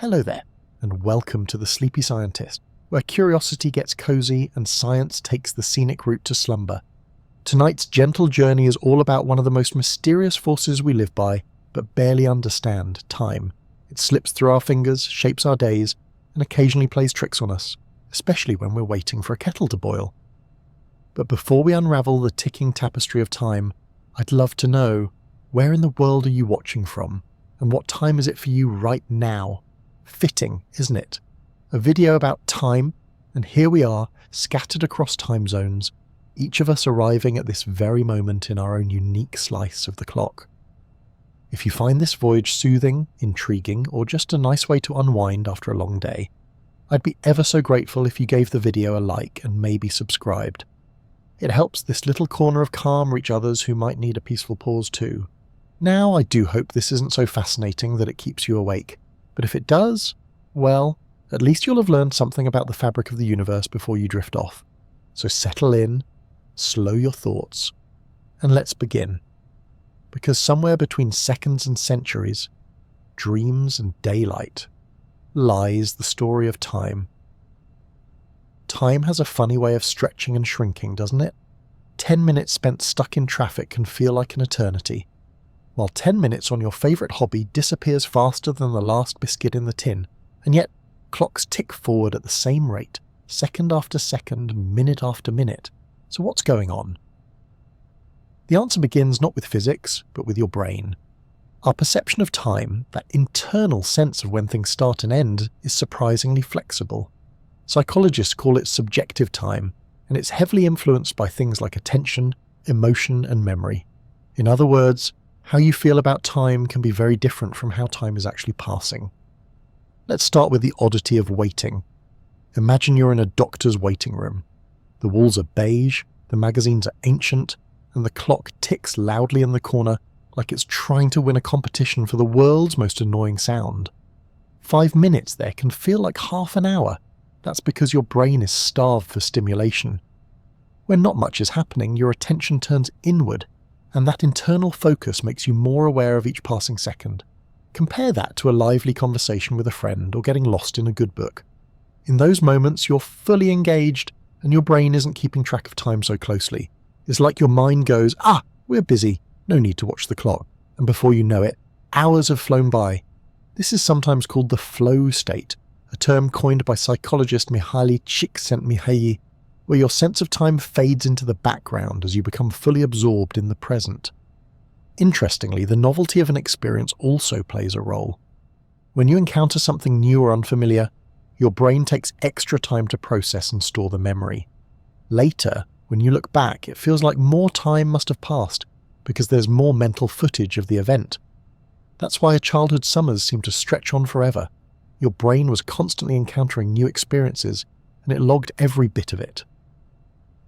Hello there, and welcome to The Sleepy Scientist, where curiosity gets cozy and science takes the scenic route to slumber. Tonight's gentle journey is all about one of the most mysterious forces we live by, but barely understand: time. It slips through our fingers, shapes our days, and occasionally plays tricks on us, especially when we're waiting for a kettle to boil. But before we unravel the ticking tapestry of time, I'd love to know, where in the world are you watching from? And what time is it for you right now? Fitting, isn't it? A video about time, and here we are, scattered across time zones, each of us arriving at this very moment in our own unique slice of the clock. If you find this voyage soothing, intriguing, or just a nice way to unwind after a long day, I'd be ever so grateful if you gave the video a like and maybe subscribed. It helps this little corner of calm reach others who might need a peaceful pause too. Now, I do hope this isn't so fascinating that it keeps you awake, but if it does, well, at least you'll have learned something about the fabric of the universe before you drift off. So settle in, slow your thoughts, and let's begin. Because somewhere between seconds and centuries, dreams and daylight, lies the story of time. Time has a funny way of stretching and shrinking, doesn't it? 10 minutes spent stuck in traffic can feel like an eternity, while 10 minutes on your favourite hobby disappears faster than the last biscuit in the tin, and yet clocks tick forward at the same rate, second after second, minute after minute. So what's going on? The answer begins not with physics, but with your brain. Our perception of time, that internal sense of when things start and end, is surprisingly flexible. Psychologists call it subjective time, and it's heavily influenced by things like attention, emotion, and memory. In other words, how you feel about time can be very different from how time is actually passing. Let's start with the oddity of waiting. Imagine you're in a doctor's waiting room. The walls are beige, the magazines are ancient, and the clock ticks loudly in the corner like it's trying to win a competition for the world's most annoying sound. 5 minutes there can feel like half an hour. That's because your brain is starved for stimulation. When not much is happening, your attention turns inward, and that internal focus makes you more aware of each passing second. Compare that to a lively conversation with a friend or getting lost in a good book. In those moments, you're fully engaged, and your brain isn't keeping track of time so closely. It's like your mind goes, we're busy, no need to watch the clock, and before you know it, hours have flown by. This is sometimes called the flow state, a term coined by psychologist Mihaly Csikszentmihalyi, where your sense of time fades into the background as you become fully absorbed in the present. Interestingly, the novelty of an experience also plays a role. When you encounter something new or unfamiliar, your brain takes extra time to process and store the memory. Later, when you look back, it feels like more time must have passed because there's more mental footage of the event. That's why childhood summers seem to stretch on forever. Your brain was constantly encountering new experiences, and it logged every bit of it.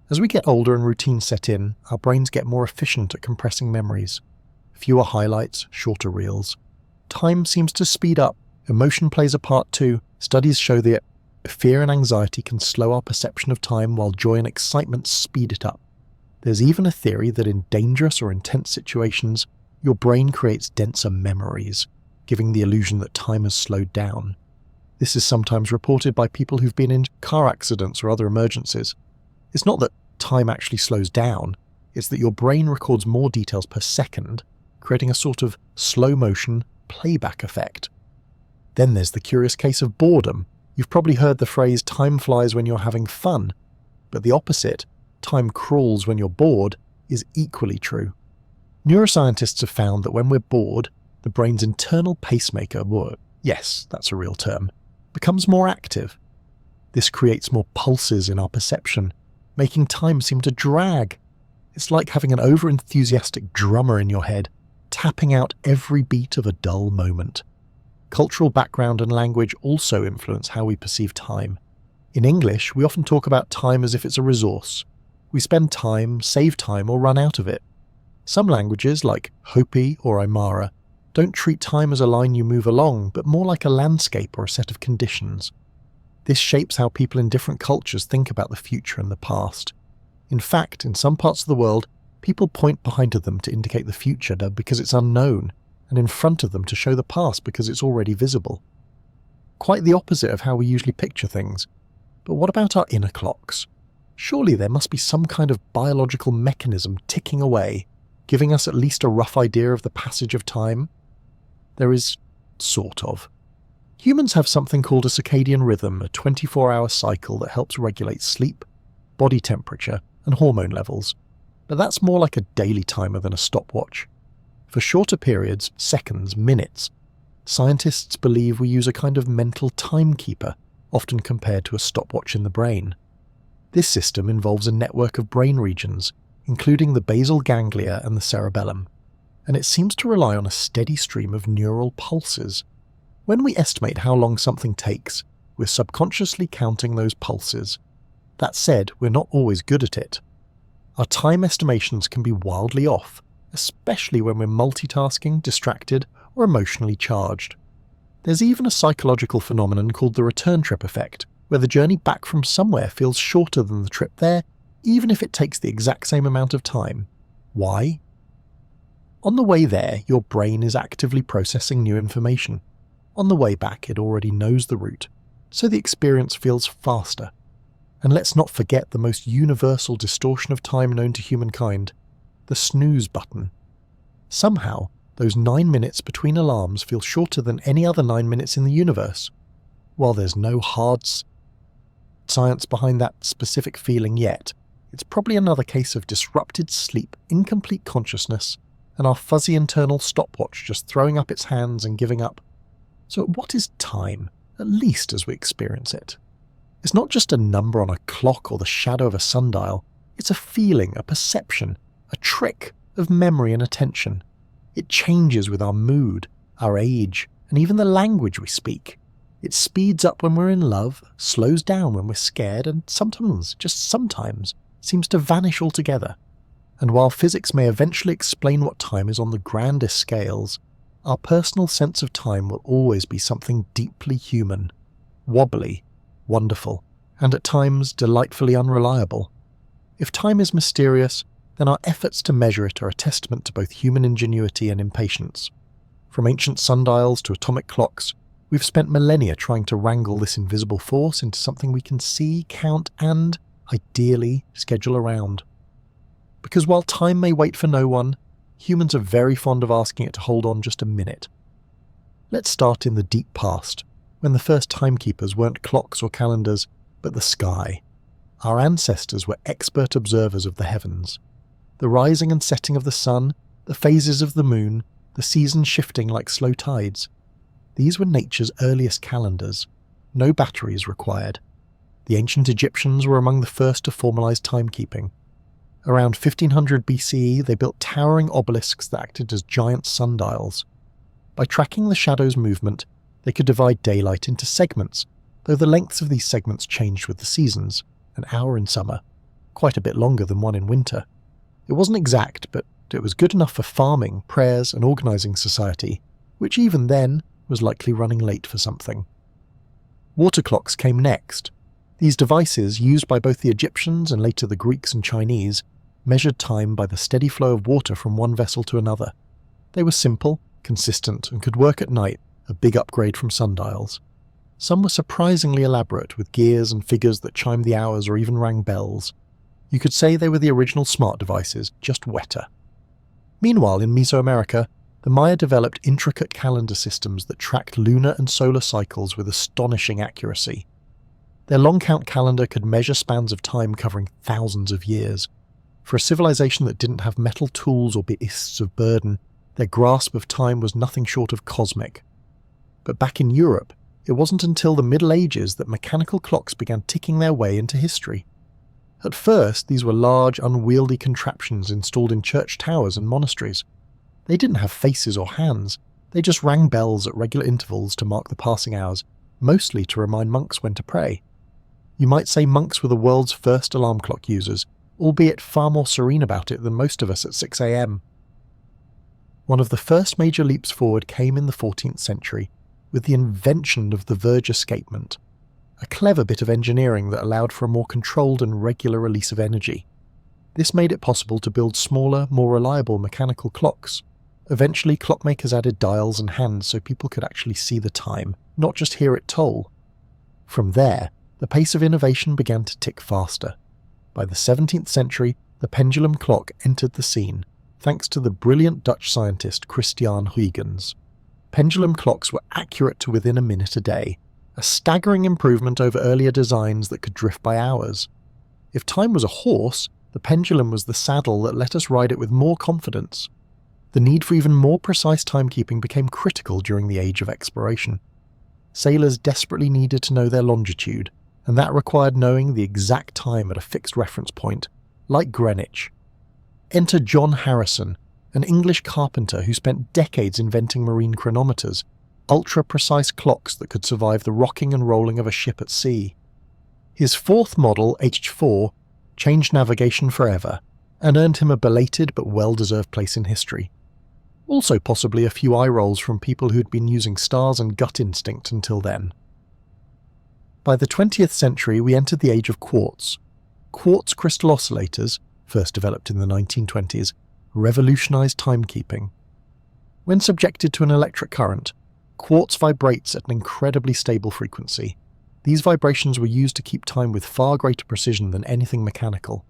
As we get older and routines set in, our brains get more efficient at compressing memories. Fewer highlights, shorter reels. Time seems to speed up. Emotion plays a part too. Studies show that fear and anxiety can slow our perception of time while joy and excitement speed it up. There's even a theory that in dangerous or intense situations, your brain creates denser memories, giving the illusion that time has slowed down. This is sometimes reported by people who've been in car accidents or other emergencies. It's not that time actually slows down, it's that your brain records more details per second, creating a sort of slow-motion playback effect. Then there's the curious case of boredom. You've probably heard the phrase "time flies when you're having fun," but the opposite, "time crawls when you're bored," is equally true. Neuroscientists have found that when we're bored, the brain's internal pacemaker, yes, that's a real term, becomes more active. This creates more pulses in our perception, making time seem to drag. It's like having an over-enthusiastic drummer in your head, tapping out every beat of a dull moment. Cultural background and language also influence how we perceive time. In English, we often talk about time as if it's a resource. We spend time, save time, or run out of it. Some languages, like Hopi or Aymara, don't treat time as a line you move along, but more like a landscape or a set of conditions. This shapes how people in different cultures think about the future and the past. In fact, in some parts of the world, people point behind them to indicate the future because it's unknown, and in front of them to show the past because it's already visible. quite the opposite of how we usually picture things. But what about our inner clocks? Surely there must be some kind of biological mechanism ticking away, giving us at least a rough idea of the passage of time? There is, sort of. Humans have something called a circadian rhythm, a 24-hour cycle that helps regulate sleep, body temperature, and hormone levels. But that's more like a daily timer than a stopwatch. For shorter periods, seconds, minutes, scientists believe we use a kind of mental timekeeper, often compared to a stopwatch in the brain. This system involves a network of brain regions, including the basal ganglia and the cerebellum, and it seems to rely on a steady stream of neural pulses. When we estimate how long something takes, we're subconsciously counting those pulses. That said, we're not always good at it. Our time estimations can be wildly off, especially when we're multitasking, distracted, or emotionally charged. There's even a psychological phenomenon called the return trip effect, where the journey back from somewhere feels shorter than the trip there, even if it takes the exact same amount of time. Why? On the way there, your brain is actively processing new information. On the way back, it already knows the route, so the experience feels faster. And let's not forget the most universal distortion of time known to humankind, the snooze button. Somehow, those 9 minutes between alarms feel shorter than any other 9 minutes in the universe. While there's no hard science behind that specific feeling yet, it's probably another case of disrupted sleep, incomplete consciousness, and our fuzzy internal stopwatch just throwing up its hands and giving up. So what is time, at least as we experience it? It's not just a number on a clock or the shadow of a sundial. It's a feeling, a perception, a trick of memory and attention. It changes with our mood, our age, and even the language we speak. It speeds up when we're in love, slows down when we're scared, and sometimes, just sometimes, seems to vanish altogether. And while physics may eventually explain what time is on the grandest scales, our personal sense of time will always be something deeply human, wobbly, wonderful, and at times delightfully unreliable. If time is mysterious, then our efforts to measure it are a testament to both human ingenuity and impatience. From ancient sundials to atomic clocks, we've spent millennia trying to wrangle this invisible force into something we can see, count, and, ideally, schedule around. Because while time may wait for no one, humans are very fond of asking it to hold on just a minute. Let's start in the deep past, when the first timekeepers weren't clocks or calendars, but the sky. Our ancestors were expert observers of the heavens. The rising and setting of the sun, the phases of the moon, the seasons shifting like slow tides. These were nature's earliest calendars. No batteries required. The ancient Egyptians were among the first to formalize timekeeping. Around 1500 BCE, they built towering obelisks that acted as giant sundials. By tracking the shadow's movement, they could divide daylight into segments, though the lengths of these segments changed with the seasons, an hour in summer, quite a bit longer than one in winter. It wasn't exact, but it was good enough for farming, prayers, and organizing society, which even then was likely running late for something. Water clocks came next. These devices, used by both the Egyptians and later the Greeks and Chinese, measured time by the steady flow of water from one vessel to another. They were simple, consistent, and could work at night, a big upgrade from sundials. Some were surprisingly elaborate, with gears and figures that chimed the hours or even rang bells. You could say they were the original smart devices, just wetter. Meanwhile, in Mesoamerica, the Maya developed intricate calendar systems that tracked lunar and solar cycles with astonishing accuracy. Their long count calendar could measure spans of time covering thousands of years. For a civilization that didn't have metal tools or beasts of burden, their grasp of time was nothing short of cosmic. But back in Europe, it wasn't until the Middle Ages that mechanical clocks began ticking their way into history. At first, these were large, unwieldy contraptions installed in church towers and monasteries. They didn't have faces or hands, they just rang bells at regular intervals to mark the passing hours, mostly to remind monks when to pray. You might say monks were the world's first alarm clock users, albeit far more serene about it than most of us at 6 a.m. One of the first major leaps forward came in the 14th century, with the invention of the verge escapement, a clever bit of engineering that allowed for a more controlled and regular release of energy. This made it possible to build smaller, more reliable mechanical clocks, Eventually, clockmakers added dials and hands so people could actually see the time, not just hear it toll. From there, the pace of innovation began to tick faster. By the 17th century, the pendulum clock entered the scene, thanks to the brilliant Dutch scientist Christiaan Huygens. Pendulum clocks were accurate to within a minute a day, a staggering improvement over earlier designs that could drift by hours. If time was a horse, the pendulum was the saddle that let us ride it with more confidence. The need for even more precise timekeeping became critical during the age of exploration. Sailors desperately needed to know their longitude, and that required knowing the exact time at a fixed reference point, like Greenwich. Enter John Harrison, an English carpenter who spent decades inventing marine chronometers, ultra-precise clocks that could survive the rocking and rolling of a ship at sea. His fourth model, H4, changed navigation forever and earned him a belated but well-deserved place in history. Also possibly a few eye rolls from people who'd been using stars and gut instinct until then. By the 20th century, we entered the age of quartz. Quartz crystal oscillators, first developed in the 1920s, revolutionized timekeeping. When subjected to an electric current, quartz vibrates at an incredibly stable frequency. These vibrations were used to keep time with far greater precision than anything mechanical.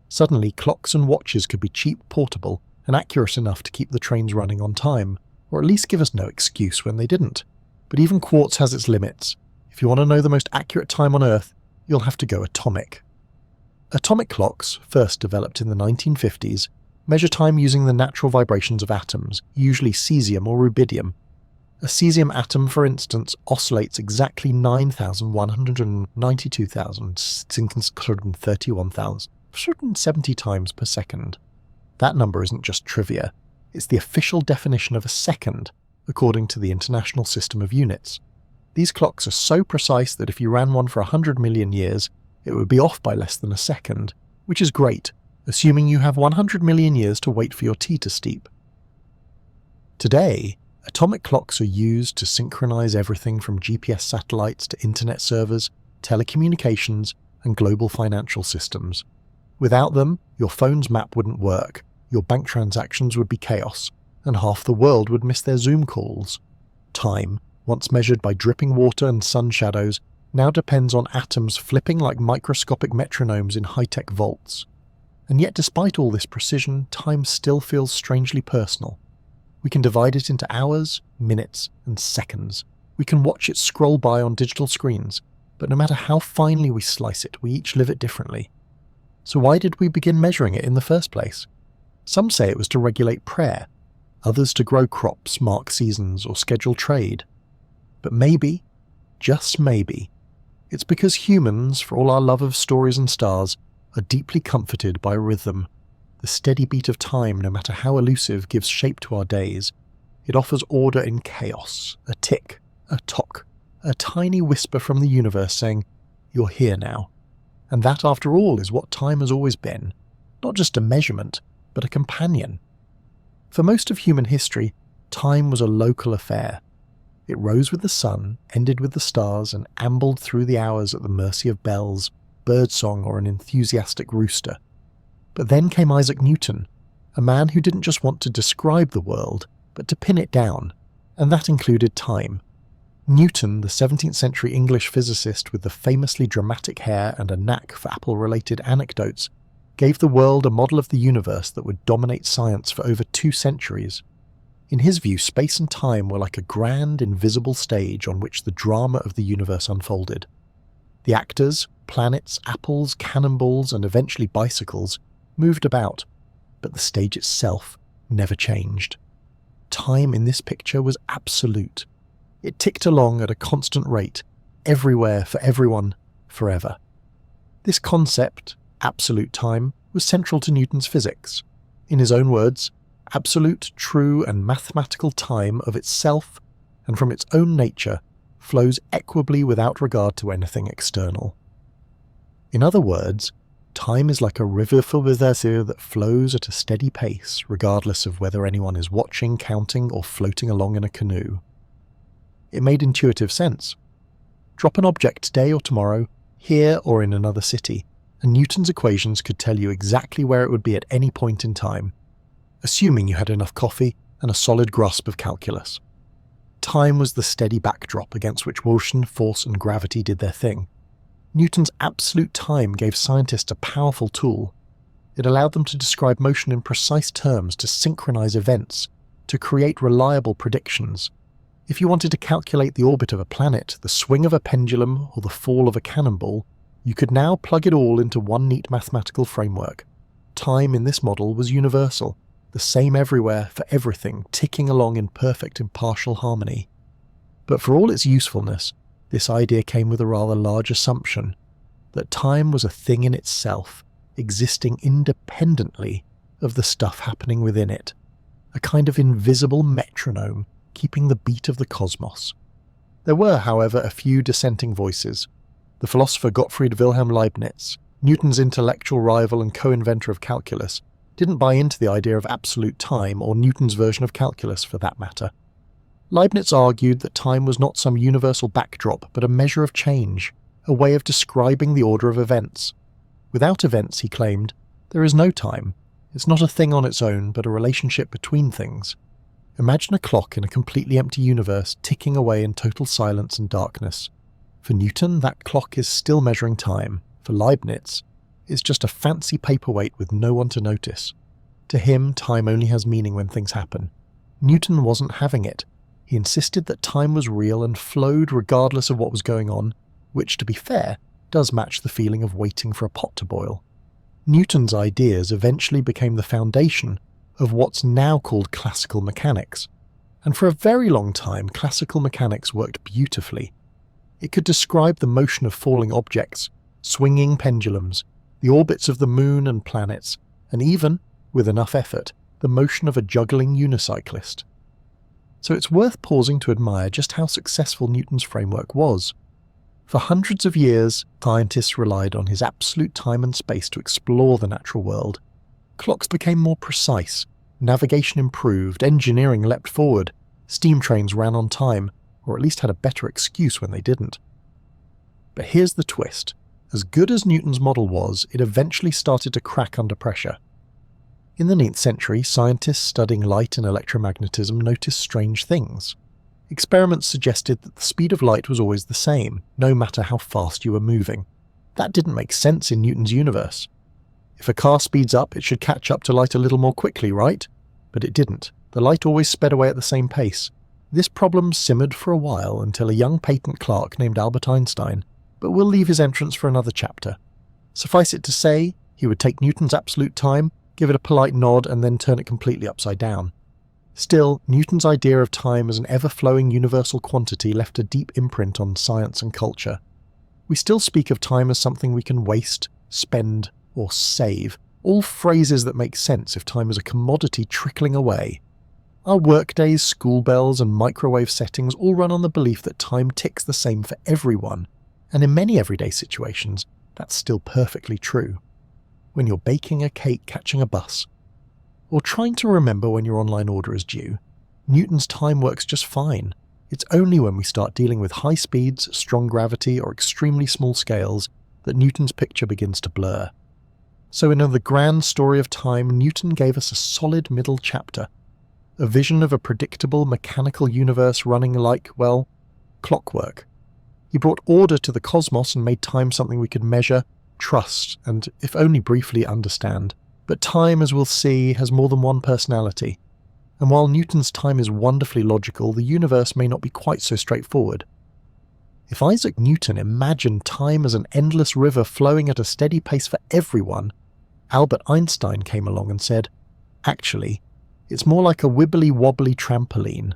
Suddenly, clocks and watches could be cheap, portable, and accurate enough to keep the trains running on time, or at least give us no excuse when they didn't. But even quartz has its limits. If you want to know the most accurate time on Earth, you'll have to go atomic. Atomic clocks, first developed in the 1950s, measure time using the natural vibrations of atoms, usually cesium or rubidium. A cesium atom, for instance, oscillates exactly 9,192,631,070 times per second. That number isn't just trivia, it's the official definition of a second, according to the International System of Units. These clocks are so precise that if you ran one for 100 million years, it would be off by less than a second, which is great, assuming you have 100 million years to wait for your tea to steep. Today, atomic clocks are used to synchronize everything from GPS satellites to internet servers, telecommunications, and global financial systems. Without them, your phone's map wouldn't work, your bank transactions would be chaos, and half the world would miss their Zoom calls. Time, once measured by dripping water and sun shadows, now depends on atoms flipping like microscopic metronomes in high-tech vaults. And yet despite all this precision, time still feels strangely personal. We can divide it into hours, minutes, and seconds. We can watch it scroll by on digital screens, but no matter how finely we slice it, we each live it differently. So why did we begin measuring it in the first place? Some say it was to regulate prayer, others to grow crops, mark seasons, or schedule trade. But maybe, just maybe, it's because humans, for all our love of stories and stars, are deeply comforted by rhythm. The steady beat of time, no matter how elusive, gives shape to our days. It offers order in chaos, a tick, a tock, a tiny whisper from the universe saying, "You're here now." And that, after all, is what time has always been. Not just a measurement, but a companion. For most of human history, time was a local affair. It rose with the sun, ended with the stars, and ambled through the hours at the mercy of bells, birdsong, or an enthusiastic rooster. But then came Isaac Newton, a man who didn't just want to describe the world, but to pin it down, and that included time. Newton, the 17th century English physicist with the famously dramatic hair and a knack for Apple-related anecdotes, gave the world a model of the universe that would dominate science for over 2 centuries. In his view, space and time were like a grand, invisible stage on which the drama of the universe unfolded. The actors, planets, apples, cannonballs, and eventually bicycles, moved about, but the stage itself never changed. Time in this picture was absolute. It ticked along at a constant rate, everywhere, for everyone, forever. This concept, absolute time, was central to Newton's physics. In his own words, absolute, true, and mathematical time of itself, and from its own nature, flows equably without regard to anything external. In other words, time is like a river that flows at a steady pace, regardless of whether anyone is watching, counting, or floating along in a canoe. It made intuitive sense. Drop an object today or tomorrow, here or in another city, and Newton's equations could tell you exactly where it would be at any point in time, assuming you had enough coffee and a solid grasp of calculus. Time was the steady backdrop against which motion, force, and gravity did their thing. Newton's absolute time gave scientists a powerful tool. It allowed them to describe motion in precise terms, to synchronize events, to create reliable predictions. If you wanted to calculate the orbit of a planet, the swing of a pendulum, or the fall of a cannonball, you could now plug it all into one neat mathematical framework. Time in this model was universal, the same everywhere for everything, ticking along in perfect impartial harmony. But for all its usefulness, this idea came with a rather large assumption, that time was a thing in itself, existing independently of the stuff happening within it, a kind of invisible metronome keeping the beat of the cosmos. There were, however, a few dissenting voices. The philosopher Gottfried Wilhelm Leibniz, Newton's intellectual rival and co-inventor of calculus, didn't buy into the idea of absolute time, or Newton's version of calculus for that matter. Leibniz argued that time was not some universal backdrop, but a measure of change, a way of describing the order of events. Without events, he claimed, there is no time. It's not a thing on its own, but a relationship between things. Imagine a clock in a completely empty universe ticking away in total silence and darkness. For Newton, that clock is still measuring time. For Leibniz, it's just a fancy paperweight with no one to notice. To him, time only has meaning when things happen. Newton wasn't having it. He insisted that time was real and flowed regardless of what was going on, which, to be fair, does match the feeling of waiting for a pot to boil. Newton's ideas eventually became the foundation of what's now called classical mechanics, and for a very long time classical mechanics worked beautifully. It could describe the motion of falling objects, swinging pendulums, the orbits of the moon and planets, and even, with enough effort, the motion of a juggling unicyclist. So it's worth pausing to admire just how successful Newton's framework was. For hundreds of years, scientists relied on his absolute time and space to explore the natural world. Clocks became more precise, navigation improved, engineering leapt forward, steam trains ran on time, or at least had a better excuse when they didn't. But here's the twist. As good as Newton's model was, it eventually started to crack under pressure. In the 9th century, scientists studying light and electromagnetism noticed strange things. Experiments suggested that the speed of light was always the same, no matter how fast you were moving. That didn't make sense in Newton's universe. If a car speeds up, it should catch up to light a little more quickly, right? But it didn't. The light always sped away at the same pace. This problem simmered for a while until a young patent clerk named Albert Einstein, but we'll leave his entrance for another chapter. Suffice it to say, he would take Newton's absolute time, give it a polite nod, and then turn it completely upside down. Still, Newton's idea of time as an ever-flowing universal quantity left a deep imprint on science and culture. We still speak of time as something we can waste, spend, or save, all phrases that make sense if time is a commodity trickling away. Our workdays, school bells, and microwave settings all run on the belief that time ticks the same for everyone, and in many everyday situations, that's still perfectly true. When you're baking a cake, catching a bus, or trying to remember when your online order is due, Newton's time works just fine. It's only when we start dealing with high speeds, strong gravity, or extremely small scales that Newton's picture begins to blur. So in the grand story of time, Newton gave us a solid middle chapter, a vision of a predictable mechanical universe running like, well, clockwork. He brought order to the cosmos and made time something we could measure, trust, and, if only briefly, understand. But time, as we'll see, has more than one personality. And while Newton's time is wonderfully logical, the universe may not be quite so straightforward. If Isaac Newton imagined time as an endless river flowing at a steady pace for everyone, Albert Einstein came along and said, actually, it's more like a wibbly-wobbly trampoline.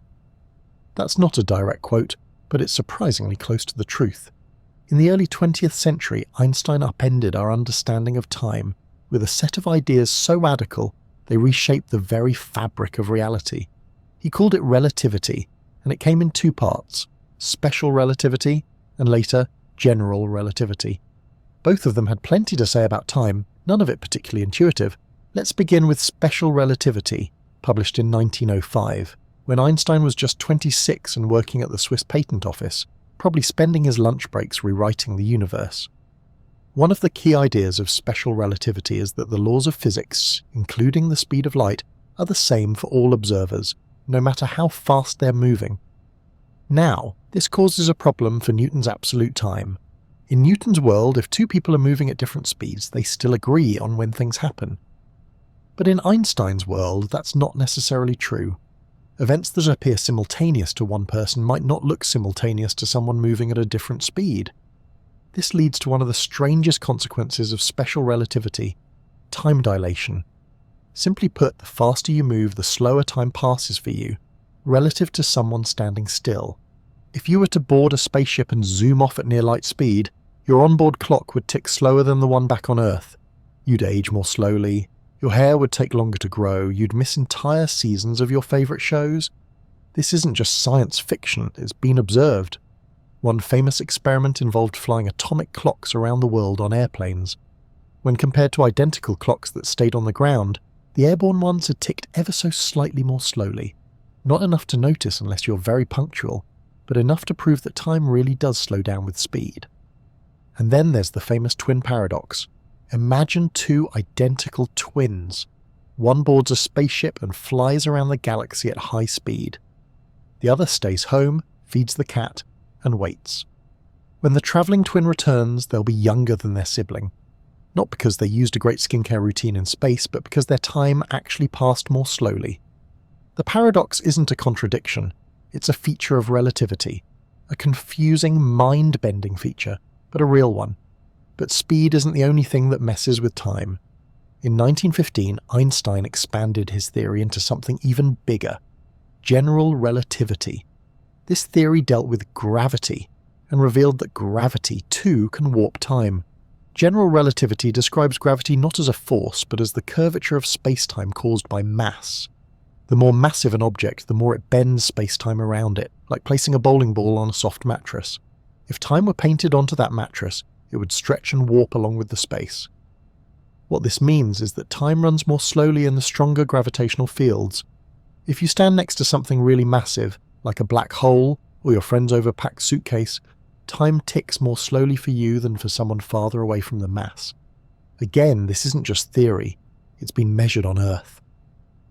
That's not a direct quote, but it's surprisingly close to the truth. In the early 20th century, Einstein upended our understanding of time with a set of ideas so radical they reshaped the very fabric of reality. He called it relativity, and it came in two parts: special relativity and later general relativity. Both of them had plenty to say about time, none of it particularly intuitive. Let's begin with special relativity, published in 1905, when Einstein was just 26 and working at the Swiss Patent Office, probably spending his lunch breaks rewriting the universe. One of the key ideas of special relativity is that the laws of physics, including the speed of light, are the same for all observers, no matter how fast they're moving. Now, this causes a problem for Newton's absolute time. In Newton's world, if two people are moving at different speeds, they still agree on when things happen. But in Einstein's world, that's not necessarily true. Events that appear simultaneous to one person might not look simultaneous to someone moving at a different speed. This leads to one of the strangest consequences of special relativity: time dilation. Simply put, the faster you move, the slower time passes for you, relative to someone standing still. If you were to board a spaceship and zoom off at near light speed, your onboard clock would tick slower than the one back on Earth. You'd age more slowly, your hair would take longer to grow, you'd miss entire seasons of your favourite shows. This isn't just science fiction, it's been observed. One famous experiment involved flying atomic clocks around the world on airplanes. When compared to identical clocks that stayed on the ground, the airborne ones had ticked ever so slightly more slowly. Not enough to notice unless you're very punctual, but enough to prove that time really does slow down with speed. And then there's the famous twin paradox. Imagine two identical twins. One boards a spaceship and flies around the galaxy at high speed. The other stays home, feeds the cat, and waits. When the travelling twin returns, they'll be younger than their sibling. Not because they used a great skincare routine in space, but because their time actually passed more slowly. The paradox isn't a contradiction, it's a feature of relativity. A confusing, mind-bending feature, but a real one. But speed isn't the only thing that messes with time. In 1915, Einstein expanded his theory into something even bigger: general relativity. This theory dealt with gravity, and revealed that gravity, too, can warp time. General relativity describes gravity not as a force, but as the curvature of space-time caused by mass. The more massive an object, the more it bends space-time around it, like placing a bowling ball on a soft mattress. If time were painted onto that mattress, it would stretch and warp along with the space. What this means is that time runs more slowly in the stronger gravitational fields. If you stand next to something really massive, like a black hole or your friend's overpacked suitcase, time ticks more slowly for you than for someone farther away from the mass. Again, this isn't just theory, it's been measured on Earth.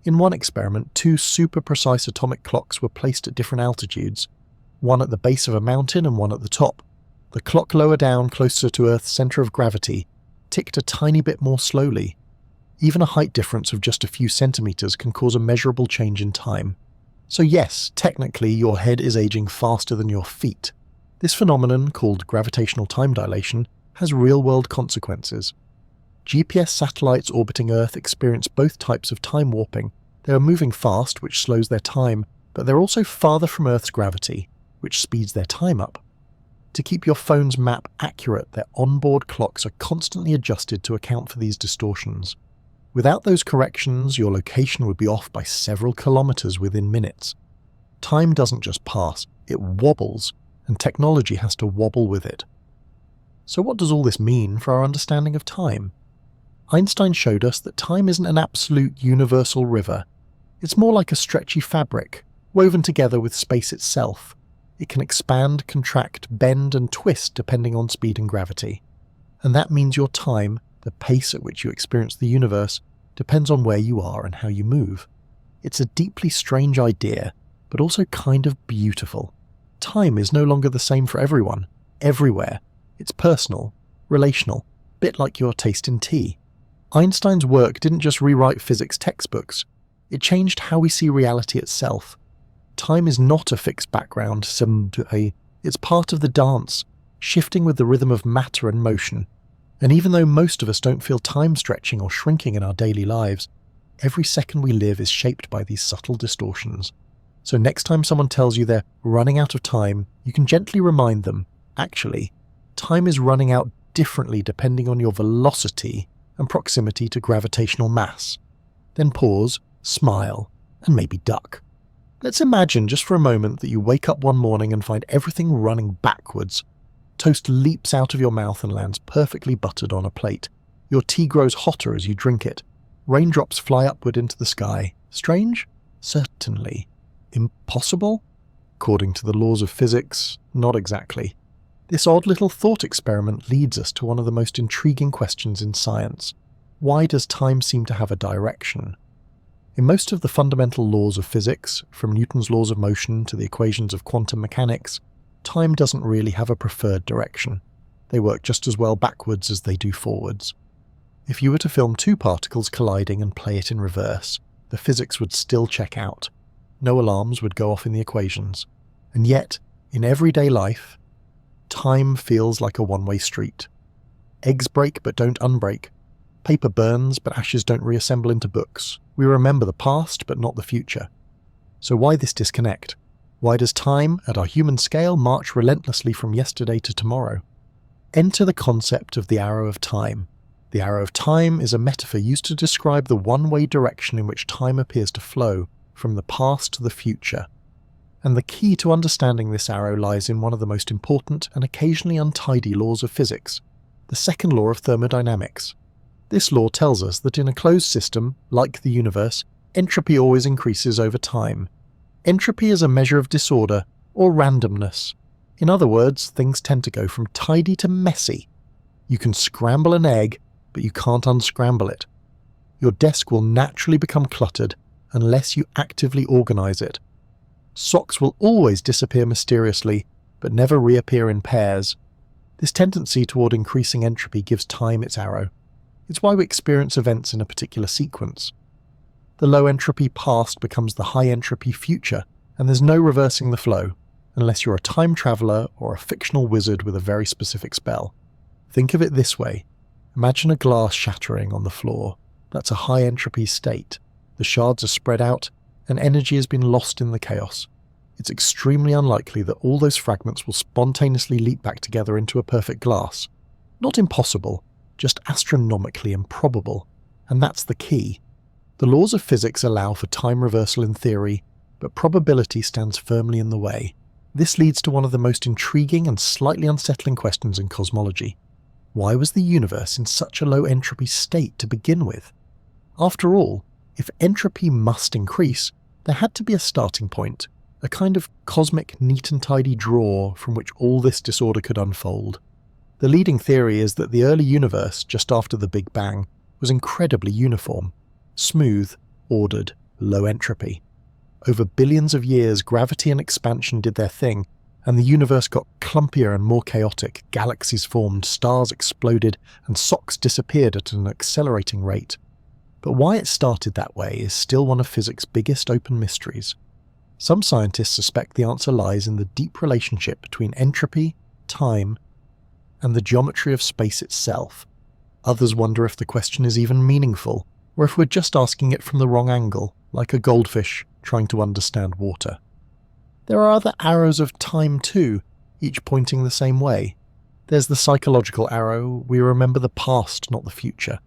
In one experiment, two super-precise atomic clocks were placed at different altitudes, one at the base of a mountain and one at the top. The clock lower down, closer to Earth's centre of gravity, ticked a tiny bit more slowly. Even a height difference of just a few centimetres can cause a measurable change in time. So yes, technically your head is aging faster than your feet. This phenomenon, called gravitational time dilation, has real-world consequences. GPS satellites orbiting Earth experience both types of time warping. They are moving fast, which slows their time, but they're also farther from Earth's gravity, which speeds their time up. To keep your phone's map accurate, their onboard clocks are constantly adjusted to account for these distortions. Without those corrections, your location would be off by several kilometers within minutes. Time doesn't just pass, it wobbles, and technology has to wobble with it. So what does all this mean for our understanding of time? Einstein showed us that time isn't an absolute universal river. It's more like a stretchy fabric, woven together with space itself. It can expand, contract, bend, and twist depending on speed and gravity. And that means your time, the pace at which you experience the universe, depends on where you are and how you move. It's a deeply strange idea, but also kind of beautiful. Time is no longer the same for everyone, everywhere. It's personal, relational, bit like your taste in tea. Einstein's work didn't just rewrite physics textbooks, it changed how we see reality itself. Time is not a fixed background, it's part of the dance, shifting with the rhythm of matter and motion. And even though most of us don't feel time stretching or shrinking in our daily lives, every second we live is shaped by these subtle distortions. So next time someone tells you they're running out of time, you can gently remind them, actually, time is running out differently depending on your velocity and proximity to gravitational mass. Then pause, smile, and maybe duck. Let's imagine just for a moment that you wake up one morning and find everything running backwards. Toast leaps out of your mouth and lands perfectly buttered on a plate. Your tea grows hotter as you drink it. Raindrops fly upward into the sky. Strange? Certainly. Impossible? According to the laws of physics, not exactly. This odd little thought experiment leads us to one of the most intriguing questions in science. Why does time seem to have a direction? In most of the fundamental laws of physics, from Newton's laws of motion to the equations of quantum mechanics, time doesn't really have a preferred direction. They work just as well backwards as they do forwards. If you were to film two particles colliding and play it in reverse, the physics would still check out. No alarms would go off in the equations. And yet, in everyday life, time feels like a one-way street. Eggs break but don't unbreak. Paper burns but ashes don't reassemble into books. We remember the past but not the future. So why this disconnect? Why does time, at our human scale, march relentlessly from yesterday to tomorrow? Enter the concept of the arrow of time. The arrow of time is a metaphor used to describe the one-way direction in which time appears to flow, from the past to the future. And the key to understanding this arrow lies in one of the most important and occasionally untidy laws of physics, the second law of thermodynamics. This law tells us that in a closed system, like the universe, entropy always increases over time. Entropy is a measure of disorder, or randomness. In other words, things tend to go from tidy to messy. You can scramble an egg, but you can't unscramble it. Your desk will naturally become cluttered unless you actively organize it. Socks will always disappear mysteriously, but never reappear in pairs. This tendency toward increasing entropy gives time its arrow. It's why we experience events in a particular sequence. The low entropy past becomes the high entropy future, and there's no reversing the flow, unless you're a time traveler or a fictional wizard with a very specific spell. Think of it this way. Imagine a glass shattering on the floor. That's a high entropy state. The shards are spread out, and energy has been lost in the chaos. It's extremely unlikely that all those fragments will spontaneously leap back together into a perfect glass. Not impossible, just astronomically improbable. And that's the key. The laws of physics allow for time reversal in theory, but probability stands firmly in the way. This leads to one of the most intriguing and slightly unsettling questions in cosmology. Why was the universe in such a low entropy state to begin with? After all, if entropy must increase, there had to be a starting point, a kind of cosmic neat and tidy drawer from which all this disorder could unfold. The leading theory is that the early universe, just after the Big Bang, was incredibly uniform, smooth, ordered, low entropy. Over billions of years, gravity and expansion did their thing, and the universe got clumpier and more chaotic. Galaxies formed, stars exploded, and socks disappeared at an accelerating rate. But why it started that way is still one of physics' biggest open mysteries. Some scientists suspect the answer lies in the deep relationship between entropy, time, and the geometry of space itself. Others wonder if the question is even meaningful, or if we're just asking it from the wrong angle, like a goldfish trying to understand water. There are other arrows of time too, each pointing the same way. There's the psychological arrow. We remember the past, not the future.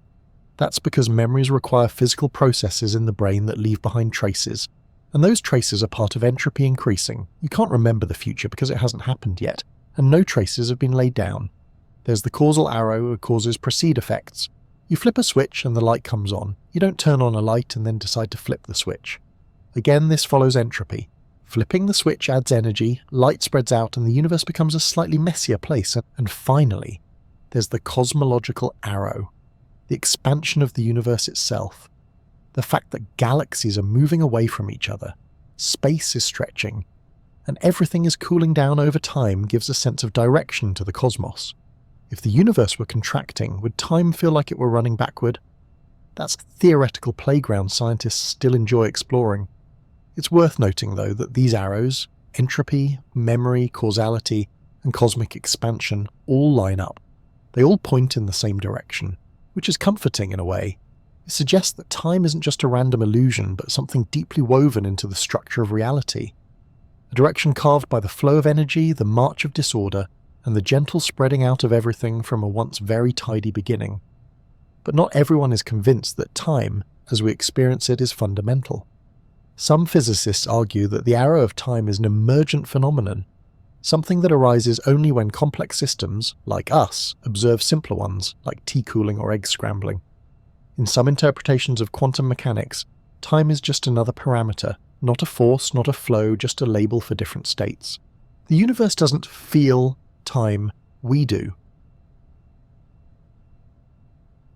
That's because memories require physical processes in the brain that leave behind traces, and those traces are part of entropy increasing. You can't remember the future because it hasn't happened yet, and no traces have been laid down. There's the causal arrow, causes precede effects. You flip a switch and the light comes on. You don't turn on a light and then decide to flip the switch. Again, this follows entropy. Flipping the switch adds energy, light spreads out, and the universe becomes a slightly messier place. And finally, there's the cosmological arrow, the expansion of the universe itself. The fact that galaxies are moving away from each other, space is stretching, and everything is cooling down over time gives a sense of direction to the cosmos. If the universe were contracting, would time feel like it were running backward? That's a theoretical playground scientists still enjoy exploring. It's worth noting, though, that these arrows, entropy, memory, causality, and cosmic expansion, all line up. They all point in the same direction, which is comforting in a way. It suggests that time isn't just a random illusion, but something deeply woven into the structure of reality. A direction carved by the flow of energy, the march of disorder, and the gentle spreading out of everything from a once very tidy beginning. But not everyone is convinced that time, as we experience it, is fundamental. Some physicists argue that the arrow of time is an emergent phenomenon, something that arises only when complex systems, like us, observe simpler ones, like tea cooling or egg scrambling. In some interpretations of quantum mechanics, time is just another parameter, not a force, not a flow, just a label for different states. The universe doesn't feel time, we do.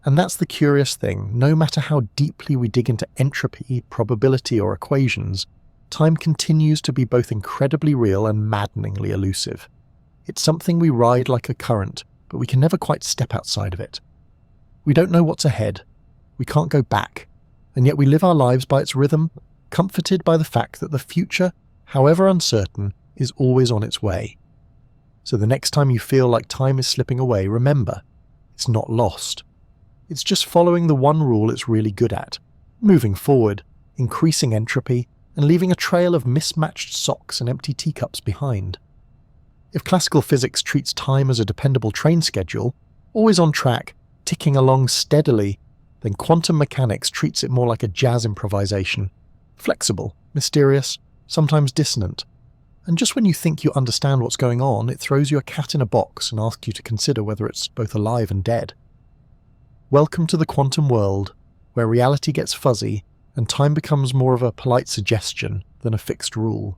And that's the curious thing: no matter how deeply we dig into entropy, probability, or equations, time continues to be both incredibly real and maddeningly elusive. It's something we ride like a current, but we can never quite step outside of it. We don't know what's ahead. We can't go back. And yet we live our lives by its rhythm, comforted by the fact that the future, however uncertain, is always on its way. So the next time you feel like time is slipping away, remember, it's not lost. It's just following the one rule it's really good at: moving forward, increasing entropy, and leaving a trail of mismatched socks and empty teacups behind. If classical physics treats time as a dependable train schedule, always on track, ticking along steadily, then quantum mechanics treats it more like a jazz improvisation: flexible, mysterious, sometimes dissonant. And just when you think you understand what's going on, it throws you a cat in a box and asks you to consider whether it's both alive and dead. Welcome to the quantum world, where reality gets fuzzy and time becomes more of a polite suggestion than a fixed rule.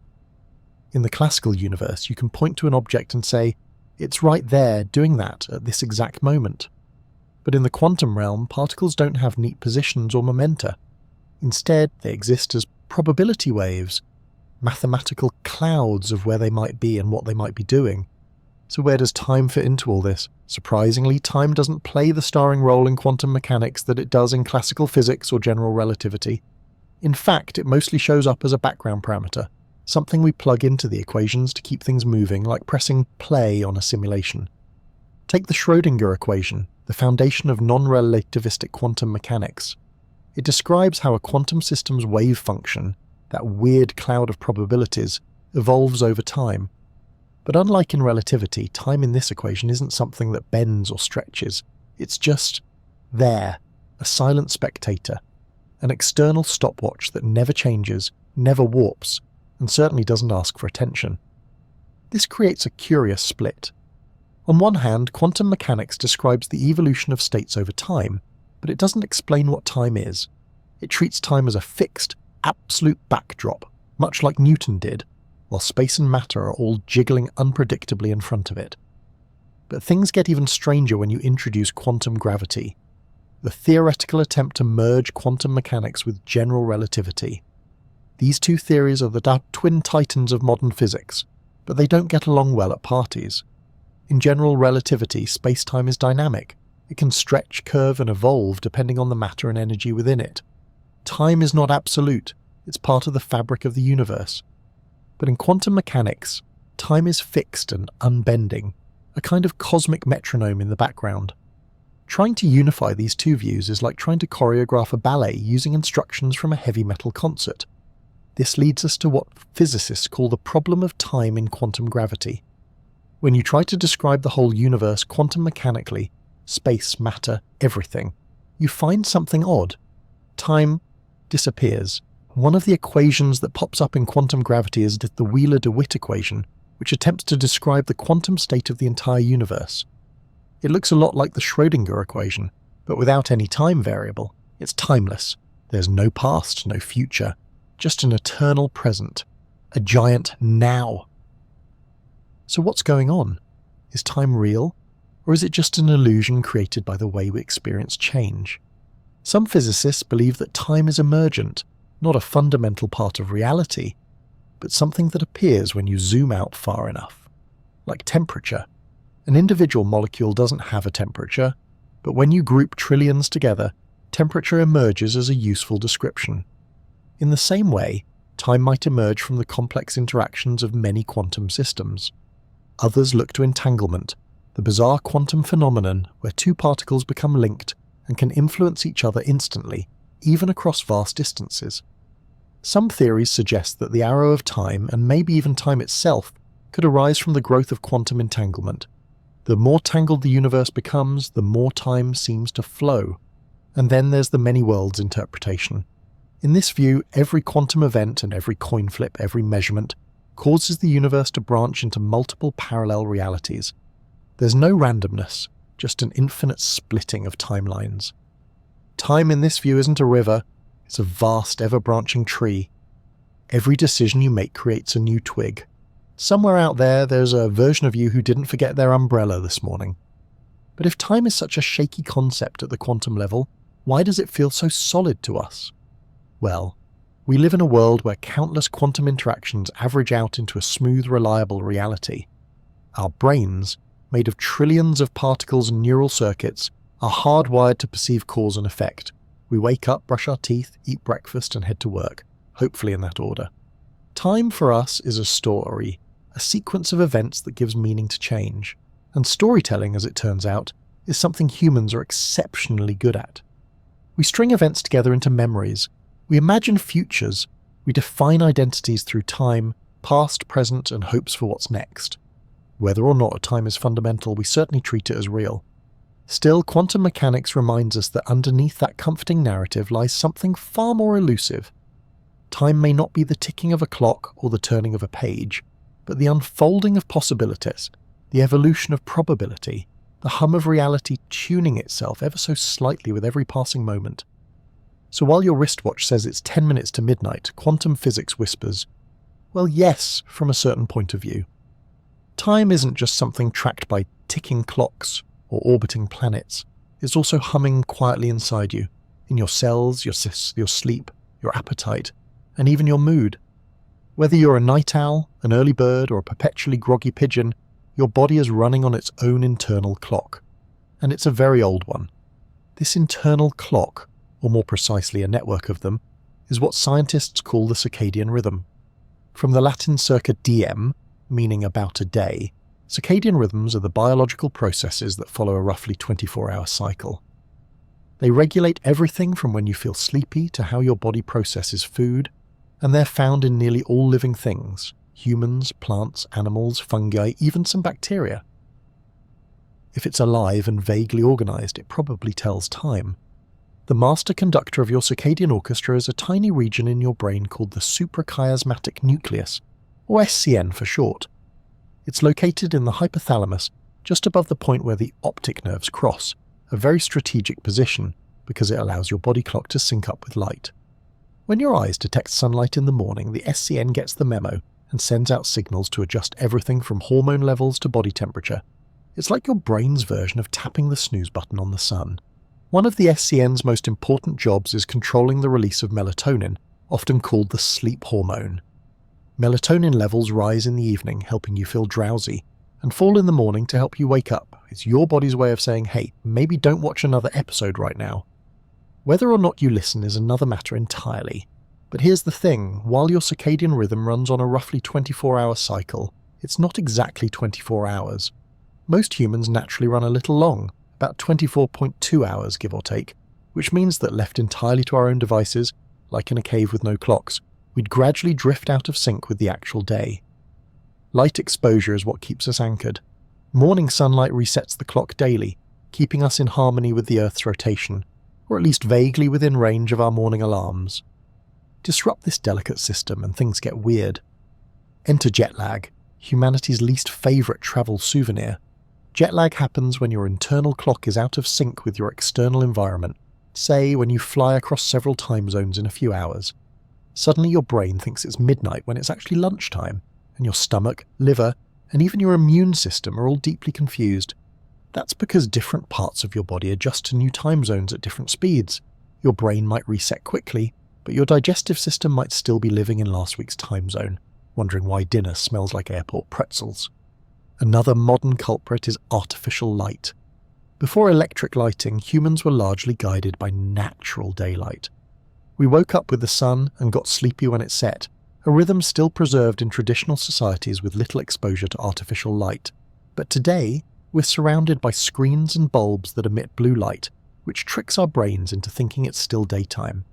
In the classical universe, you can point to an object and say, it's right there doing that at this exact moment. But in the quantum realm, particles don't have neat positions or momenta. Instead, they exist as probability waves, mathematical clouds of where they might be and what they might be doing. So where does time fit into all this? Surprisingly, time doesn't play the starring role in quantum mechanics that it does in classical physics or general relativity. In fact, it mostly shows up as a background parameter, something we plug into the equations to keep things moving, like pressing play on a simulation. Take the Schrödinger equation, the foundation of non-relativistic quantum mechanics. It describes how a quantum system's wave function, that weird cloud of probabilities, evolves over time. But unlike in relativity, time in this equation isn't something that bends or stretches. It's just there, a silent spectator, an external stopwatch that never changes, never warps, and certainly doesn't ask for attention. This creates a curious split. On one hand, quantum mechanics describes the evolution of states over time, but it doesn't explain what time is. It treats time as a fixed, absolute backdrop, much like Newton did, while space and matter are all jiggling unpredictably in front of it. But things get even stranger when you introduce quantum gravity, the theoretical attempt to merge quantum mechanics with general relativity. These two theories are the twin titans of modern physics, but they don't get along well at parties. In general relativity, space-time is dynamic. It can stretch, curve, and evolve depending on the matter and energy within it. Time is not absolute. It's part of the fabric of the universe. But in quantum mechanics, time is fixed and unbending, a kind of cosmic metronome in the background. Trying to unify these two views is like trying to choreograph a ballet using instructions from a heavy metal concert. This leads us to what physicists call the problem of time in quantum gravity. When you try to describe the whole universe quantum mechanically, space, matter, everything, you find something odd. Time disappears. One of the equations that pops up in quantum gravity is the Wheeler-DeWitt equation, which attempts to describe the quantum state of the entire universe. It looks a lot like the Schrödinger equation, but without any time variable. It's timeless. There's no past, no future, just an eternal present, a giant now. So what's going on? Is time real, or is it just an illusion created by the way we experience change? Some physicists believe that time is emergent, not a fundamental part of reality, but something that appears when you zoom out far enough. Like temperature. An individual molecule doesn't have a temperature, but when you group trillions together, temperature emerges as a useful description. In the same way, time might emerge from the complex interactions of many quantum systems. Others look to entanglement, the bizarre quantum phenomenon where two particles become linked and can influence each other instantly, even across vast distances. Some theories suggest that the arrow of time, and maybe even time itself, could arise from the growth of quantum entanglement. The more tangled the universe becomes, the more time seems to flow. And then there's the many worlds interpretation. In this view, every quantum event and every coin flip, every measurement, causes the universe to branch into multiple parallel realities. There's no randomness, just an infinite splitting of timelines. Time in this view isn't a river, it's a vast, ever-branching tree. Every decision you make creates a new twig. Somewhere out there, there's a version of you who didn't forget their umbrella this morning. But if time is such a shaky concept at the quantum level, why does it feel so solid to us? Well, we live in a world where countless quantum interactions average out into a smooth, reliable reality. Our brains, made of trillions of particles and neural circuits, are hardwired to perceive cause and effect. We wake up, brush our teeth, eat breakfast, and head to work, hopefully in that order. Time for us is a story, a sequence of events that gives meaning to change. And storytelling, as it turns out, is something humans are exceptionally good at. We string events together into memories, we imagine futures, we define identities through time, past, present, and hopes for what's next. Whether or not time is fundamental, we certainly treat it as real. Still, quantum mechanics reminds us that underneath that comforting narrative lies something far more elusive. Time may not be the ticking of a clock or the turning of a page, but the unfolding of possibilities, the evolution of probability, the hum of reality tuning itself ever so slightly with every passing moment. So while your wristwatch says it's 10 minutes to midnight, quantum physics whispers, well, yes, from a certain point of view. Time isn't just something tracked by ticking clocks or orbiting planets. It's also humming quietly inside you, in your cells, your sleep, your appetite, and even your mood. Whether you're a night owl, an early bird, or a perpetually groggy pigeon, your body is running on its own internal clock. And it's a very old one. This internal clock, or more precisely a network of them, is what scientists call the circadian rhythm. From the Latin circa diem, meaning about a day, circadian rhythms are the biological processes that follow a roughly 24-hour cycle. They regulate everything from when you feel sleepy to how your body processes food, and they're found in nearly all living things: humans, plants, animals, fungi, even some bacteria. If it's alive and vaguely organized, it probably tells time. The master conductor of your circadian orchestra is a tiny region in your brain called the suprachiasmatic nucleus, or SCN for short. It's located in the hypothalamus, just above the point where the optic nerves cross, a very strategic position because it allows your body clock to sync up with light. When your eyes detect sunlight in the morning, the SCN gets the memo and sends out signals to adjust everything from hormone levels to body temperature. It's like your brain's version of tapping the snooze button on the sun. One of the SCN's most important jobs is controlling the release of melatonin, often called the sleep hormone. Melatonin levels rise in the evening, helping you feel drowsy, and fall in the morning to help you wake up. It's your body's way of saying, hey, maybe don't watch another episode right now. Whether or not you listen is another matter entirely. But here's the thing, while your circadian rhythm runs on a roughly 24-hour cycle, it's not exactly 24 hours. Most humans naturally run a little long, about 24.2 hours, give or take, which means that left entirely to our own devices, like in a cave with no clocks, we'd gradually drift out of sync with the actual day. Light exposure is what keeps us anchored. Morning sunlight resets the clock daily, keeping us in harmony with the Earth's rotation, or at least vaguely within range of our morning alarms. Disrupt this delicate system and things get weird. Enter jet lag, humanity's least favourite travel souvenir. Jet lag happens when your internal clock is out of sync with your external environment, say when you fly across several time zones in a few hours. Suddenly your brain thinks it's midnight when it's actually lunchtime, and your stomach, liver, and even your immune system are all deeply confused. That's because different parts of your body adjust to new time zones at different speeds. Your brain might reset quickly, but your digestive system might still be living in last week's time zone, wondering why dinner smells like airport pretzels. Another modern culprit is artificial light. Before electric lighting, humans were largely guided by natural daylight. We woke up with the sun and got sleepy when it set, a rhythm still preserved in traditional societies with little exposure to artificial light. But today, we're surrounded by screens and bulbs that emit blue light, which tricks our brains into thinking it's still daytime.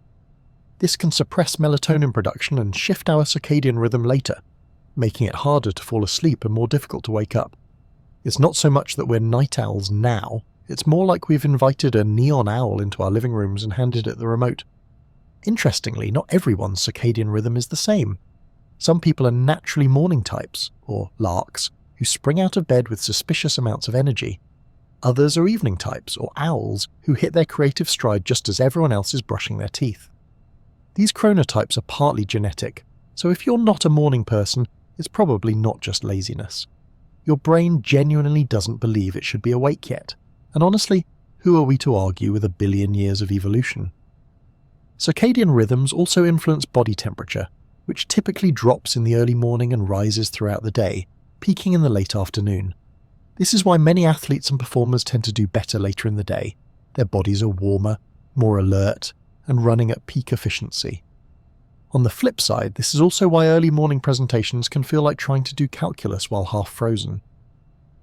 This can suppress melatonin production and shift our circadian rhythm later, making it harder to fall asleep and more difficult to wake up. It's not so much that we're night owls now, it's more like we've invited a neon owl into our living rooms and handed it the remote. Interestingly, not everyone's circadian rhythm is the same. Some people are naturally morning types, or larks, who spring out of bed with suspicious amounts of energy. Others are evening types, or owls, who hit their creative stride just as everyone else is brushing their teeth. These chronotypes are partly genetic, so if you're not a morning person, it's probably not just laziness. Your brain genuinely doesn't believe it should be awake yet, And honestly, who are we to argue with 1 billion years of evolution? Circadian rhythms also influence body temperature, which typically drops in the early morning and rises throughout the day, peaking in the late afternoon. This is why many athletes and performers tend to do better later in the day. Their bodies are warmer, more alert, and running at peak efficiency. On the flip side, this is also why early morning presentations can feel like trying to do calculus while half frozen.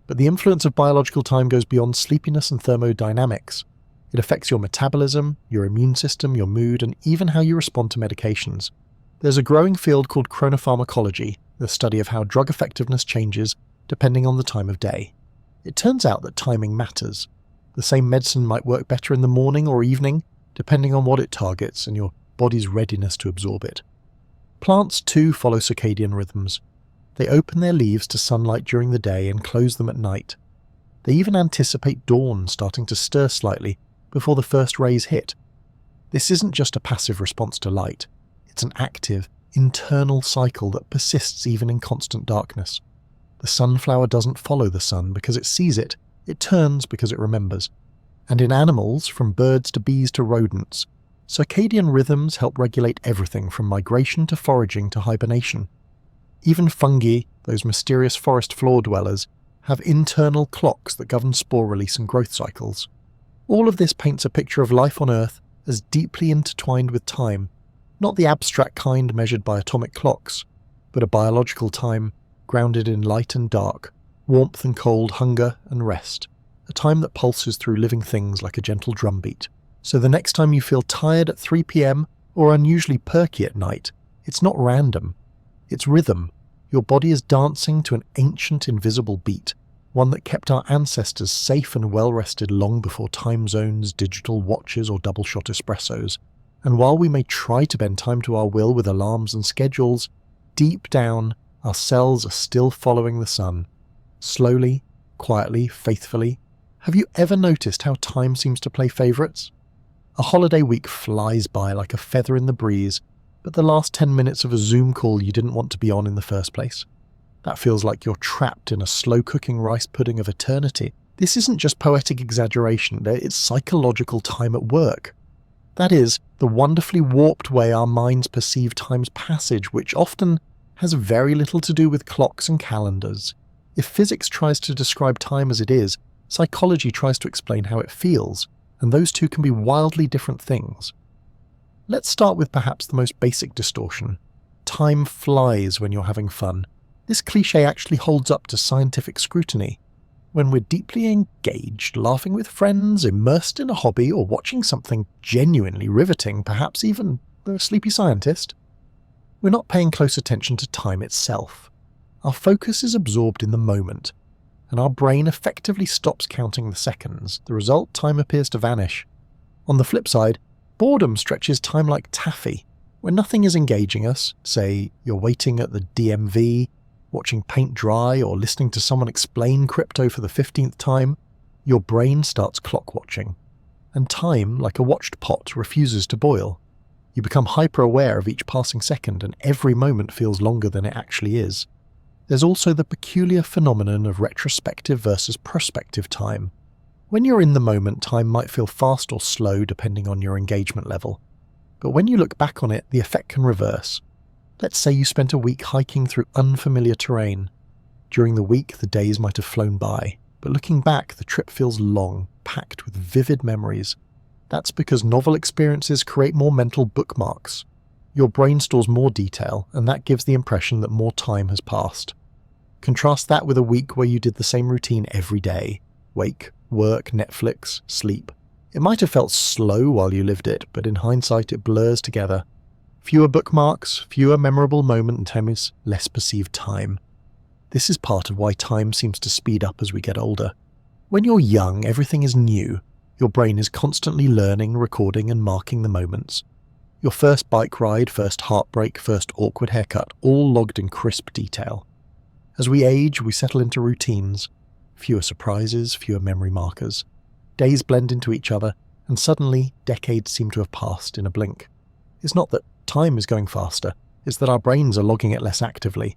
But the influence of biological time goes beyond sleepiness and thermodynamics. It affects your metabolism, your immune system, your mood, and even how you respond to medications. There's a growing field called chronopharmacology, the study of how drug effectiveness changes depending on the time of day. It turns out that timing matters. The same medicine might work better in the morning or evening, depending on what it targets and your body's readiness to absorb it. Plants too follow circadian rhythms. They open their leaves to sunlight during the day and close them at night. They even anticipate dawn starting to stir slightly before the first rays hit. This isn't just a passive response to light. It's an active, internal cycle that persists even in constant darkness. The sunflower doesn't follow the sun because it sees it, it turns because it remembers. And in animals, from birds to bees to rodents, circadian rhythms help regulate everything from migration to foraging to hibernation. Even fungi, those mysterious forest floor dwellers, have internal clocks that govern spore release and growth cycles. All of this paints a picture of life on Earth as deeply intertwined with time, not the abstract kind measured by atomic clocks, but a biological time grounded in light and dark, warmth and cold, hunger and rest, a time that pulses through living things like a gentle drumbeat. So the next time you feel tired at 3 p.m. or unusually perky at night, it's not random. It's rhythm. Your body is dancing to an ancient invisible beat, one that kept our ancestors safe and well-rested long before time zones, digital watches or double-shot espressos. And while we may try to bend time to our will with alarms and schedules, deep down, our cells are still following the sun. Slowly, quietly, faithfully. Have you ever noticed how time seems to play favourites? A holiday week flies by like a feather in the breeze, but the last 10 minutes of a Zoom call you didn't want to be on in the first place. That feels like you're trapped in a slow-cooking rice pudding of eternity. This isn't just poetic exaggeration, it's psychological time at work. That is, the wonderfully warped way our minds perceive time's passage, which often has very little to do with clocks and calendars. If physics tries to describe time as it is, psychology tries to explain how it feels, and those two can be wildly different things. Let's start with perhaps the most basic distortion. Time flies when you're having fun. This cliché actually holds up to scientific scrutiny. When we're deeply engaged, laughing with friends, immersed in a hobby, or watching something genuinely riveting, perhaps even The Sleepy Scientist, we're not paying close attention to time itself. Our focus is absorbed in the moment, and our brain effectively stops counting the seconds. The result, time appears to vanish. On the flip side, boredom stretches time like taffy. When nothing is engaging us, say you're waiting at the DMV, watching paint dry, or listening to someone explain crypto for the 15th time, your brain starts clock watching. And time, like a watched pot, refuses to boil. You become hyper-aware of each passing second, and every moment feels longer than it actually is. There's also the peculiar phenomenon of retrospective versus prospective time. When you're in the moment, time might feel fast or slow depending on your engagement level. But when you look back on it, the effect can reverse. Let's say you spent a week hiking through unfamiliar terrain. During the week, the days might have flown by, but looking back, the trip feels long, packed with vivid memories. That's because novel experiences create more mental bookmarks. Your brain stores more detail, and that gives the impression that more time has passed. Contrast that with a week where you did the same routine every day. Wake, work, Netflix, sleep. It might have felt slow while you lived it, but in hindsight it blurs together. Fewer bookmarks, fewer memorable moments, less perceived time. This is part of why time seems to speed up as we get older. When you're young, everything is new. Your brain is constantly learning, recording, and marking the moments. Your first bike ride, first heartbreak, first awkward haircut, all logged in crisp detail. As we age, we settle into routines. Fewer surprises, fewer memory markers. Days blend into each other, and suddenly, decades seem to have passed in a blink. It's not that time is going faster, it's that our brains are logging it less actively.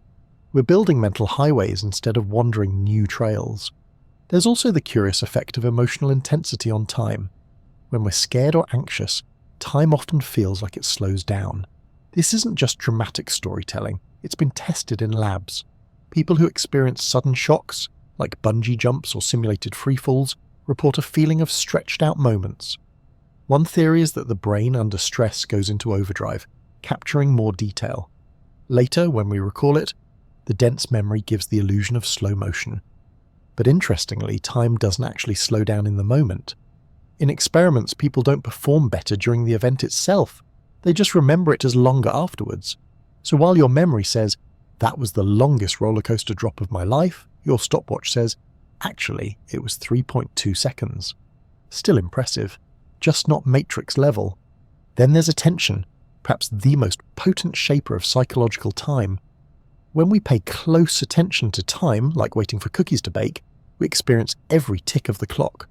We're building mental highways instead of wandering new trails. There's also the curious effect of emotional intensity on time. When we're scared or anxious, time often feels like it slows down. This isn't just dramatic storytelling, it's been tested in labs. People who experience sudden shocks, like bungee jumps or simulated freefalls, report a feeling of stretched out moments. One theory is that the brain under stress goes into overdrive, capturing more detail. Later, when we recall it, the dense memory gives the illusion of slow motion. But interestingly, time doesn't actually slow down in the moment. In experiments, people don't perform better during the event itself. They just remember it as longer afterwards. So while your memory says, "That was the longest roller coaster drop of my life," your stopwatch says, "Actually, it was 3.2 seconds. Still impressive, just not Matrix level. Then there's attention, perhaps the most potent shaper of psychological time. When we pay close attention to time, like waiting for cookies to bake, we experience every tick of the clock.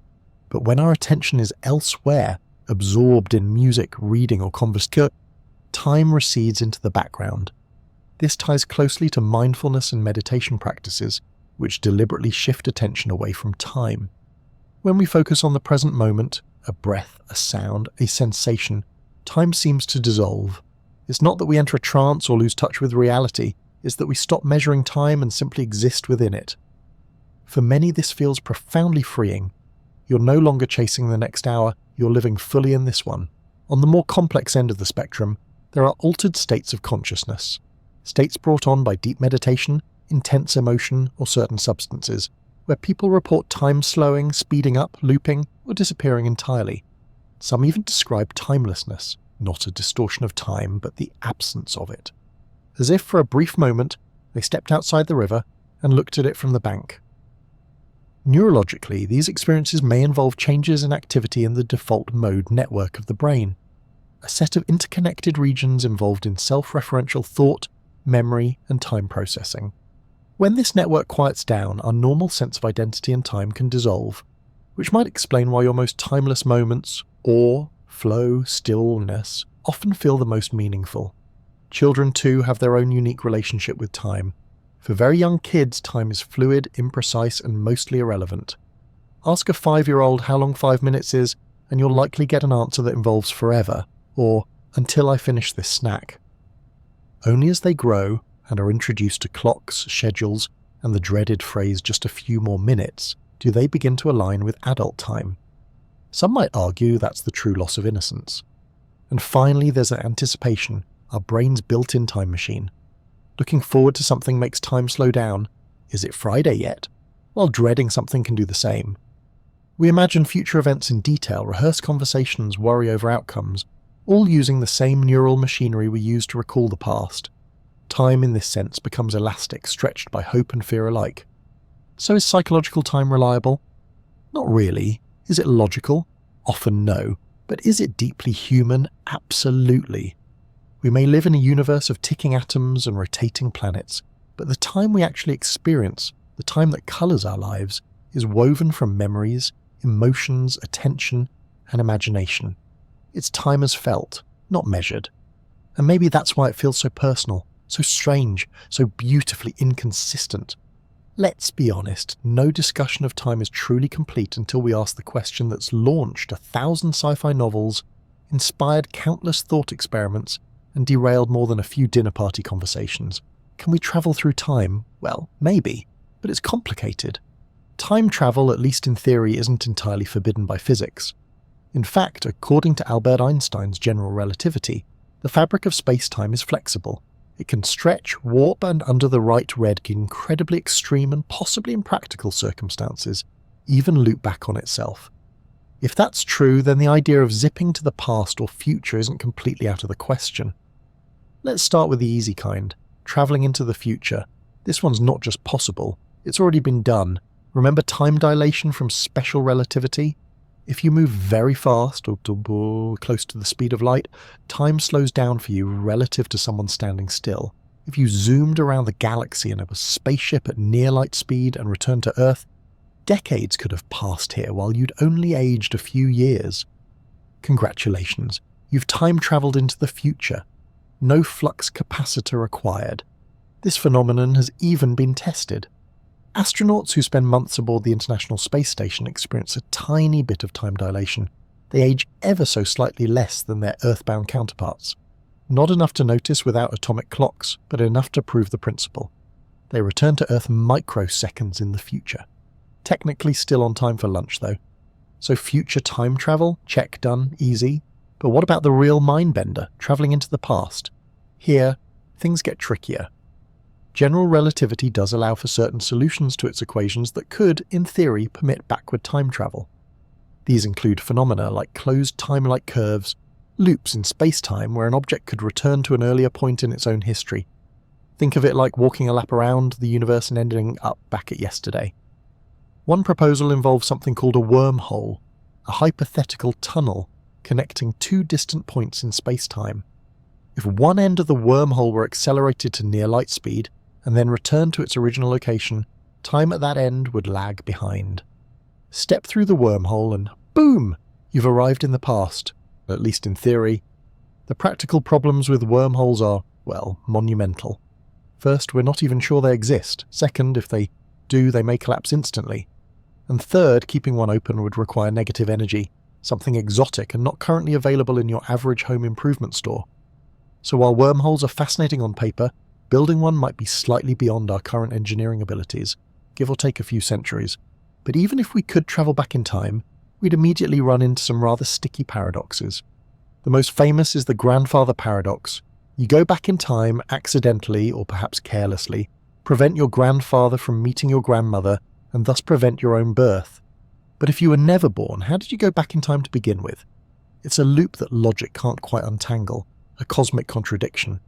But when our attention is elsewhere, absorbed in music, reading, or conversation, time recedes into the background. This ties closely to mindfulness and meditation practices, which deliberately shift attention away from time. When we focus on the present moment, a breath, a sound, a sensation, time seems to dissolve. It's not that we enter a trance or lose touch with reality, it's that we stop measuring time and simply exist within it. For many, this feels profoundly freeing. You're no longer chasing the next hour, you're living fully in this one. On the more complex end of the spectrum, there are altered states of consciousness. States brought on by deep meditation, intense emotion, or certain substances, where people report time slowing, speeding up, looping, or disappearing entirely. Some even describe timelessness, not a distortion of time, but the absence of it. As if for a brief moment, they stepped outside the river and looked at it from the bank. Neurologically, these experiences may involve changes in activity in the default mode network of the brain, a set of interconnected regions involved in self-referential thought, memory, and time processing. When this network quiets down, our normal sense of identity and time can dissolve, which might explain why your most timeless moments, awe, flow, stillness, often feel the most meaningful. Children too have their own unique relationship with time. For very young kids, time is fluid, imprecise, and mostly irrelevant. Ask a 5-year-old how long 5 minutes is, and you'll likely get an answer that involves forever, or until I finish this snack. Only as they grow and are introduced to clocks, schedules, and the dreaded phrase "just a few more minutes," do they begin to align with adult time. Some might argue that's the true loss of innocence. And finally, there's anticipation, our brain's built-in time machine. Looking forward to something makes time slow down. Is it Friday yet? While dreading something can do the same. We imagine future events in detail, rehearse conversations, worry over outcomes, all using the same neural machinery we use to recall the past. Time in this sense becomes elastic, stretched by hope and fear alike. So is psychological time reliable? Not really. Is it logical? Often no. But is it deeply human? Absolutely. We may live in a universe of ticking atoms and rotating planets, but the time we actually experience, the time that colours our lives, is woven from memories, emotions, attention, and imagination. It's time as felt, not measured. And maybe that's why it feels so personal, so strange, so beautifully inconsistent. Let's be honest, no discussion of time is truly complete until we ask the question that's launched 1,000 sci-fi novels, inspired countless thought experiments, and derailed more than a few dinner party conversations. Can we travel through time? Well, maybe, but it's complicated. Time travel, at least in theory, isn't entirely forbidden by physics. In fact, according to Albert Einstein's general relativity, the fabric of space-time is flexible. It can stretch, warp, and under the right red in incredibly extreme and possibly impractical circumstances, even loop back on itself. If that's true, then the idea of zipping to the past or future isn't completely out of the question. Let's start with the easy kind, travelling into the future. This one's not just possible, it's already been done. Remember time dilation from special relativity? If you move very fast, or close to the speed of light, time slows down for you relative to someone standing still. If you zoomed around the galaxy in a spaceship at near light speed and returned to Earth, decades could have passed here while you'd only aged a few years. Congratulations, you've time-travelled into the future. No flux capacitor required. This phenomenon has even been tested. Astronauts who spend months aboard the International Space Station experience a tiny bit of time dilation. They age ever so slightly less than their Earthbound counterparts. Not enough to notice without atomic clocks, but enough to prove the principle. They return to Earth microseconds in the future. Technically still on time for lunch, though. So future time travel? Check, done, easy. But what about the real mindbender, travelling into the past? Here, things get trickier. General relativity does allow for certain solutions to its equations that could, in theory, permit backward time travel. These include phenomena like closed time-like curves, loops in space-time where an object could return to an earlier point in its own history. Think of it like walking a lap around the universe and ending up back at yesterday. One proposal involves something called a wormhole, a hypothetical tunnel connecting two distant points in space-time. If one end of the wormhole were accelerated to near light speed and then returned to its original location, time at that end would lag behind. Step through the wormhole and boom! You've arrived in the past, at least in theory. The practical problems with wormholes are, well, monumental. First, we're not even sure they exist. Second, if they do, they may collapse instantly. And third, keeping one open would require negative energy, something exotic and not currently available in your average home improvement store. So while wormholes are fascinating on paper, building one might be slightly beyond our current engineering abilities, give or take a few centuries. But even if we could travel back in time, we'd immediately run into some rather sticky paradoxes. The most famous is the grandfather paradox. You go back in time accidentally, or perhaps carelessly, prevent your grandfather from meeting your grandmother, and thus prevent your own birth. But if you were never born, how did you go back in time to begin with? It's a loop that logic can't quite untangle, a cosmic contradiction.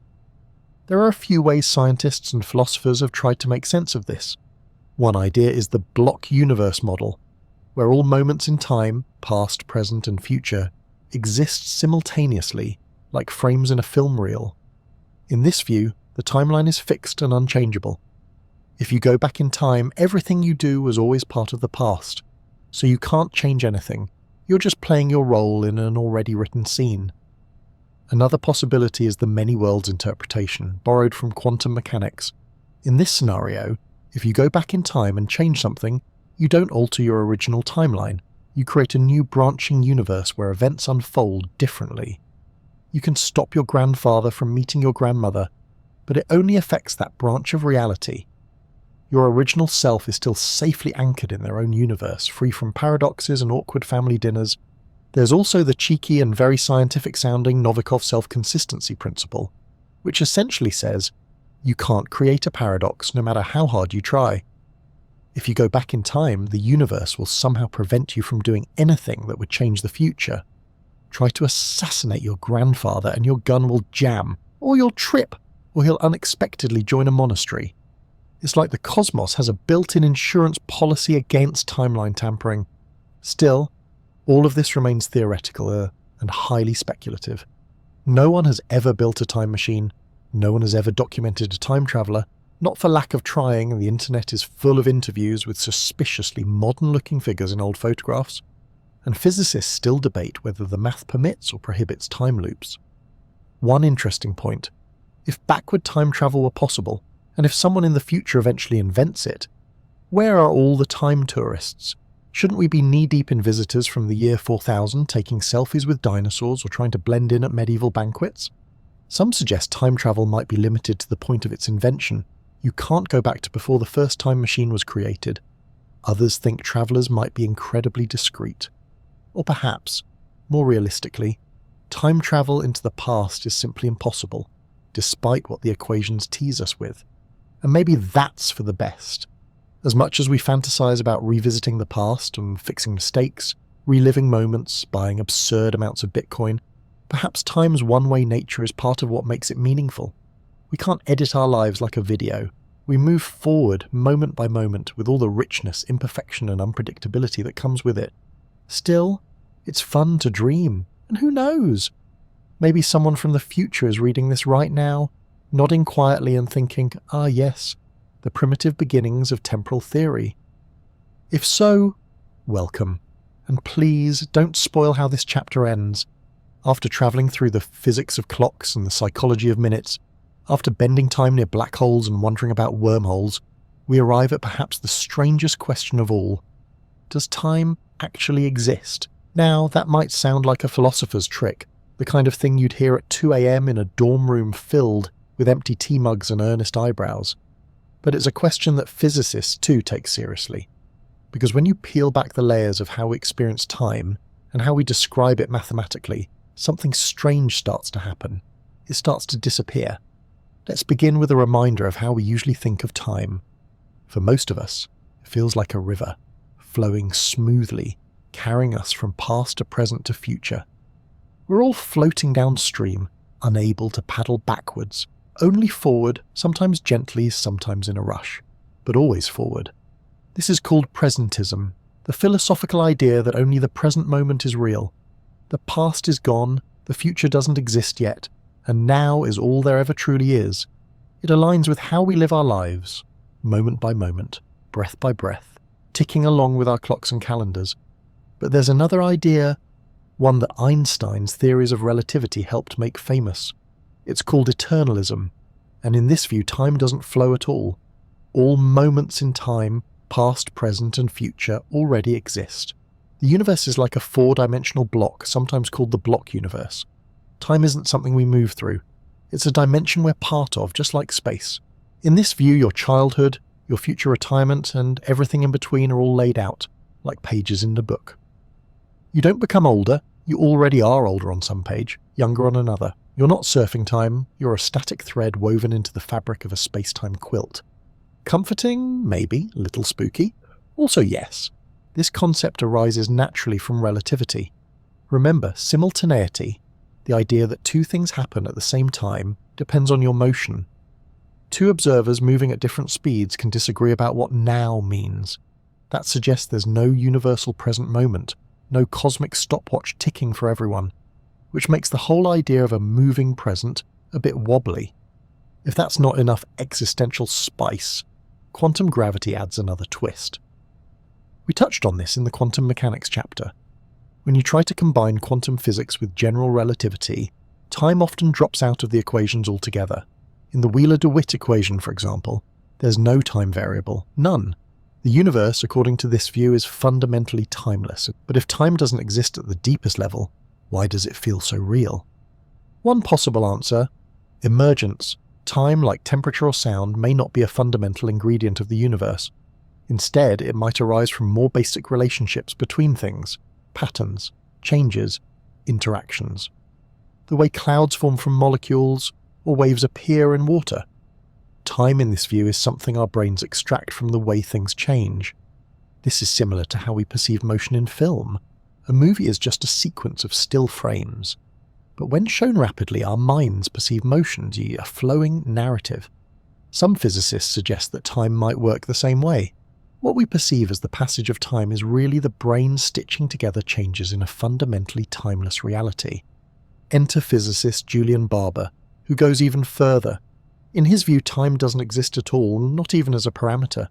There are a few ways scientists and philosophers have tried to make sense of this. One idea is the block universe model, where all moments in time, past, present, and future, exist simultaneously, like frames in a film reel. In this view, the timeline is fixed and unchangeable. If you go back in time, everything you do was always part of the past, so you can't change anything. You're just playing your role in an already written scene. Another possibility is the many worlds interpretation, borrowed from quantum mechanics. In this scenario, if you go back in time and change something, you don't alter your original timeline. You create a new branching universe where events unfold differently. You can stop your grandfather from meeting your grandmother, but it only affects that branch of reality. Your original self is still safely anchored in their own universe, free from paradoxes and awkward family dinners. There's also the cheeky and very scientific-sounding Novikov self-consistency principle, which essentially says, you can't create a paradox no matter how hard you try. If you go back in time, the universe will somehow prevent you from doing anything that would change the future. Try to assassinate your grandfather and your gun will jam, or you'll trip, or he'll unexpectedly join a monastery. It's like the cosmos has a built-in insurance policy against timeline tampering. Still, all of this remains theoretical and highly speculative. No one has ever built a time machine. No one has ever documented a time traveller. Not for lack of trying, and the internet is full of interviews with suspiciously modern-looking figures in old photographs. And physicists still debate whether the math permits or prohibits time loops. One interesting point. If backward time travel were possible, and if someone in the future eventually invents it, where are all the time tourists? Shouldn't we be knee-deep in visitors from the year 4000 taking selfies with dinosaurs or trying to blend in at medieval banquets? Some suggest time travel might be limited to the point of its invention. You can't go back to before the first time machine was created. Others think travellers might be incredibly discreet. Or perhaps, more realistically, time travel into the past is simply impossible, despite what the equations tease us with. And maybe that's for the best. As much as we fantasize about revisiting the past and fixing mistakes, reliving moments, buying absurd amounts of Bitcoin, perhaps time's one-way nature is part of what makes it meaningful. We can't edit our lives like a video. We move forward moment by moment with all the richness, imperfection and unpredictability that comes with it. Still, it's fun to dream, and who knows? Maybe someone from the future is reading this right now, nodding quietly and thinking, ah yes, the primitive beginnings of temporal theory. If so, welcome. And please don't spoil how this chapter ends. After travelling through the physics of clocks and the psychology of minutes, after bending time near black holes and wondering about wormholes, we arrive at perhaps the strangest question of all. Does time actually exist? Now, that might sound like a philosopher's trick, the kind of thing you'd hear at 2 a.m. in a dorm room filled with empty tea mugs and earnest eyebrows. But it's a question that physicists too take seriously. Because when you peel back the layers of how we experience time and how we describe it mathematically, something strange starts to happen. It starts to disappear. Let's begin with a reminder of how we usually think of time. For most of us, it feels like a river, flowing smoothly, carrying us from past to present to future. We're all floating downstream, unable to paddle backwards, only forward, sometimes gently, sometimes in a rush, but always forward. This is called presentism, the philosophical idea that only the present moment is real. The past is gone, the future doesn't exist yet, and now is all there ever truly is. It aligns with how we live our lives, moment by moment, breath by breath, ticking along with our clocks and calendars. But there's another idea, one that Einstein's theories of relativity helped make famous. It's called eternalism, and in this view time doesn't flow at all. All moments in time, past, present and future, already exist. The universe is like a four-dimensional block, sometimes called the block universe. Time isn't something we move through. It's a dimension we're part of, just like space. In this view, your childhood, your future retirement, and everything in between are all laid out, like pages in the book. You don't become older, you already are older on some page, younger on another. You're not surfing time, you're a static thread woven into the fabric of a space-time quilt. Comforting? Maybe. A little spooky? Also yes. This concept arises naturally from relativity. Remember, simultaneity, the idea that two things happen at the same time, depends on your motion. Two observers moving at different speeds can disagree about what now means. That suggests there's no universal present moment, no cosmic stopwatch ticking for everyone, which makes the whole idea of a moving present a bit wobbly. If that's not enough existential spice, quantum gravity adds another twist. We touched on this in the quantum mechanics chapter. When you try to combine quantum physics with general relativity, time often drops out of the equations altogether. In the Wheeler-DeWitt equation, for example, there's no time variable, none. The universe, according to this view, is fundamentally timeless, but if time doesn't exist at the deepest level, why does it feel so real? One possible answer: emergence. Time, like temperature or sound, may not be a fundamental ingredient of the universe. Instead, it might arise from more basic relationships between things, patterns, changes, interactions. The way clouds form from molecules, or waves appear in water. Time in this view is something our brains extract from the way things change. This is similar to how we perceive motion in film. A movie is just a sequence of still frames. But when shown rapidly, our minds perceive motion, a flowing narrative. Some physicists suggest that time might work the same way. What we perceive as the passage of time is really the brain stitching together changes in a fundamentally timeless reality. Enter physicist Julian Barber, who goes even further. In his view, time doesn't exist at all, not even as a parameter.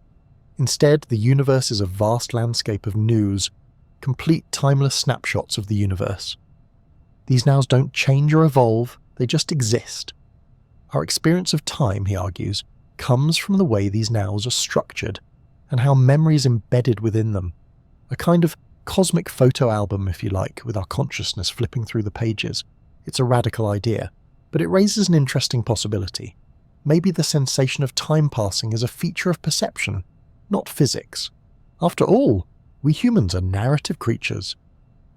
Instead, the universe is a vast landscape of news, complete timeless snapshots of the universe. These nows don't change or evolve, they just exist. Our experience of time, he argues, comes from the way these nows are structured, and how memory is embedded within them. A kind of cosmic photo album, if you like, with our consciousness flipping through the pages. It's a radical idea, but it raises an interesting possibility. Maybe the sensation of time passing is a feature of perception, not physics. After all, we humans are narrative creatures.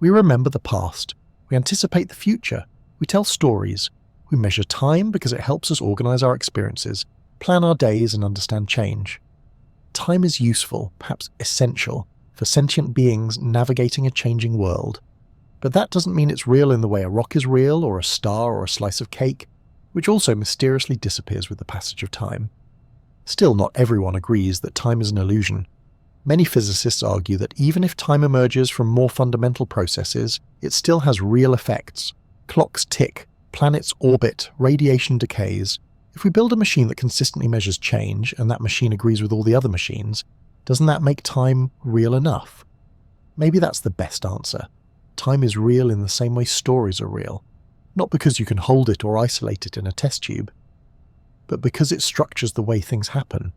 We remember the past, we anticipate the future, we tell stories, we measure time because it helps us organize our experiences, plan our days and understand change. Time is useful, perhaps essential, for sentient beings navigating a changing world. But that doesn't mean it's real in the way a rock is real, or a star, or a slice of cake, which also mysteriously disappears with the passage of time. Still, not everyone agrees that time is an illusion. Many physicists argue that even if time emerges from more fundamental processes, it still has real effects. Clocks tick, planets orbit, radiation decays. If we build a machine that consistently measures change, and that machine agrees with all the other machines, doesn't that make time real enough? Maybe that's the best answer. Time is real in the same way stories are real. Not because you can hold it or isolate it in a test tube, but because it structures the way things happen.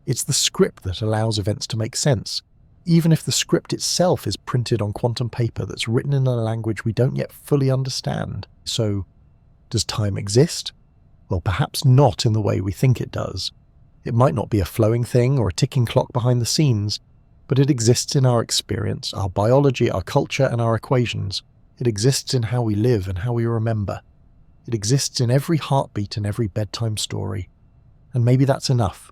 It's the script that allows events to make sense, even if the script itself is printed on quantum paper that's written in a language we don't yet fully understand. So, does time exist? Well, perhaps not in the way we think it does. It might not be a flowing thing or a ticking clock behind the scenes, but it exists in our experience, our biology, our culture, and our equations. It exists in how we live and how we remember. It exists in every heartbeat and every bedtime story. And maybe that's enough,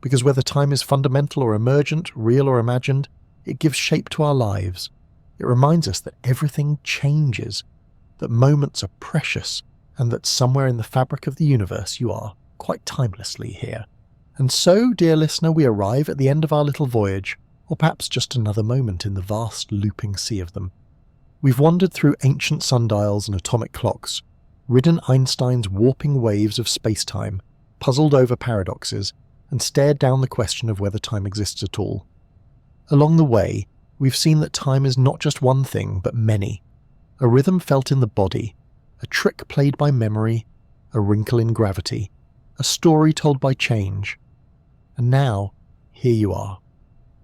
because whether time is fundamental or emergent, real or imagined, it gives shape to our lives. It reminds us that everything changes, that moments are precious, and that somewhere in the fabric of the universe you are, quite timelessly, here. And so, dear listener, we arrive at the end of our little voyage, or perhaps just another moment in the vast looping sea of them. We've wandered through ancient sundials and atomic clocks, ridden Einstein's warping waves of space-time, puzzled over paradoxes, and stared down the question of whether time exists at all. Along the way, we've seen that time is not just one thing, but many. A rhythm felt in the body, a trick played by memory, a wrinkle in gravity, a story told by change. And now, here you are,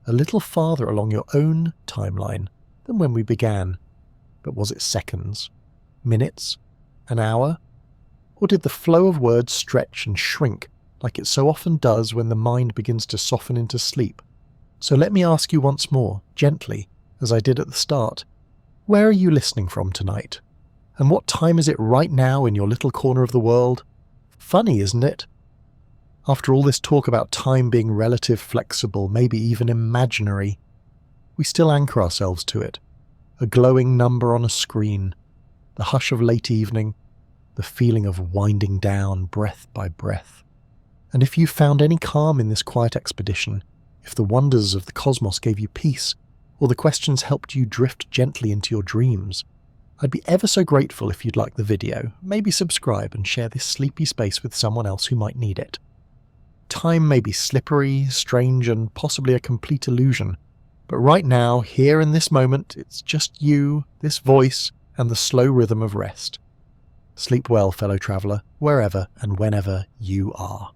a little farther along your own timeline than when we began. But was it seconds? Minutes? An hour? Or did the flow of words stretch and shrink like it so often does when the mind begins to soften into sleep? So let me ask you once more, gently, as I did at the start, where are you listening from tonight? And what time is it right now in your little corner of the world? Funny, isn't it? After all this talk about time being relative, flexible, maybe even imaginary, we still anchor ourselves to it. A glowing number on a screen, the hush of late evening, the feeling of winding down breath by breath. And if you found any calm in this quiet expedition, if the wonders of the cosmos gave you peace, or the questions helped you drift gently into your dreams, I'd be ever so grateful if you'd like the video, maybe subscribe and share this sleepy space with someone else who might need it. Time may be slippery, strange, and possibly a complete illusion, but right now, here in this moment, it's just you, this voice, and the slow rhythm of rest. Sleep well, fellow traveller, wherever and whenever you are.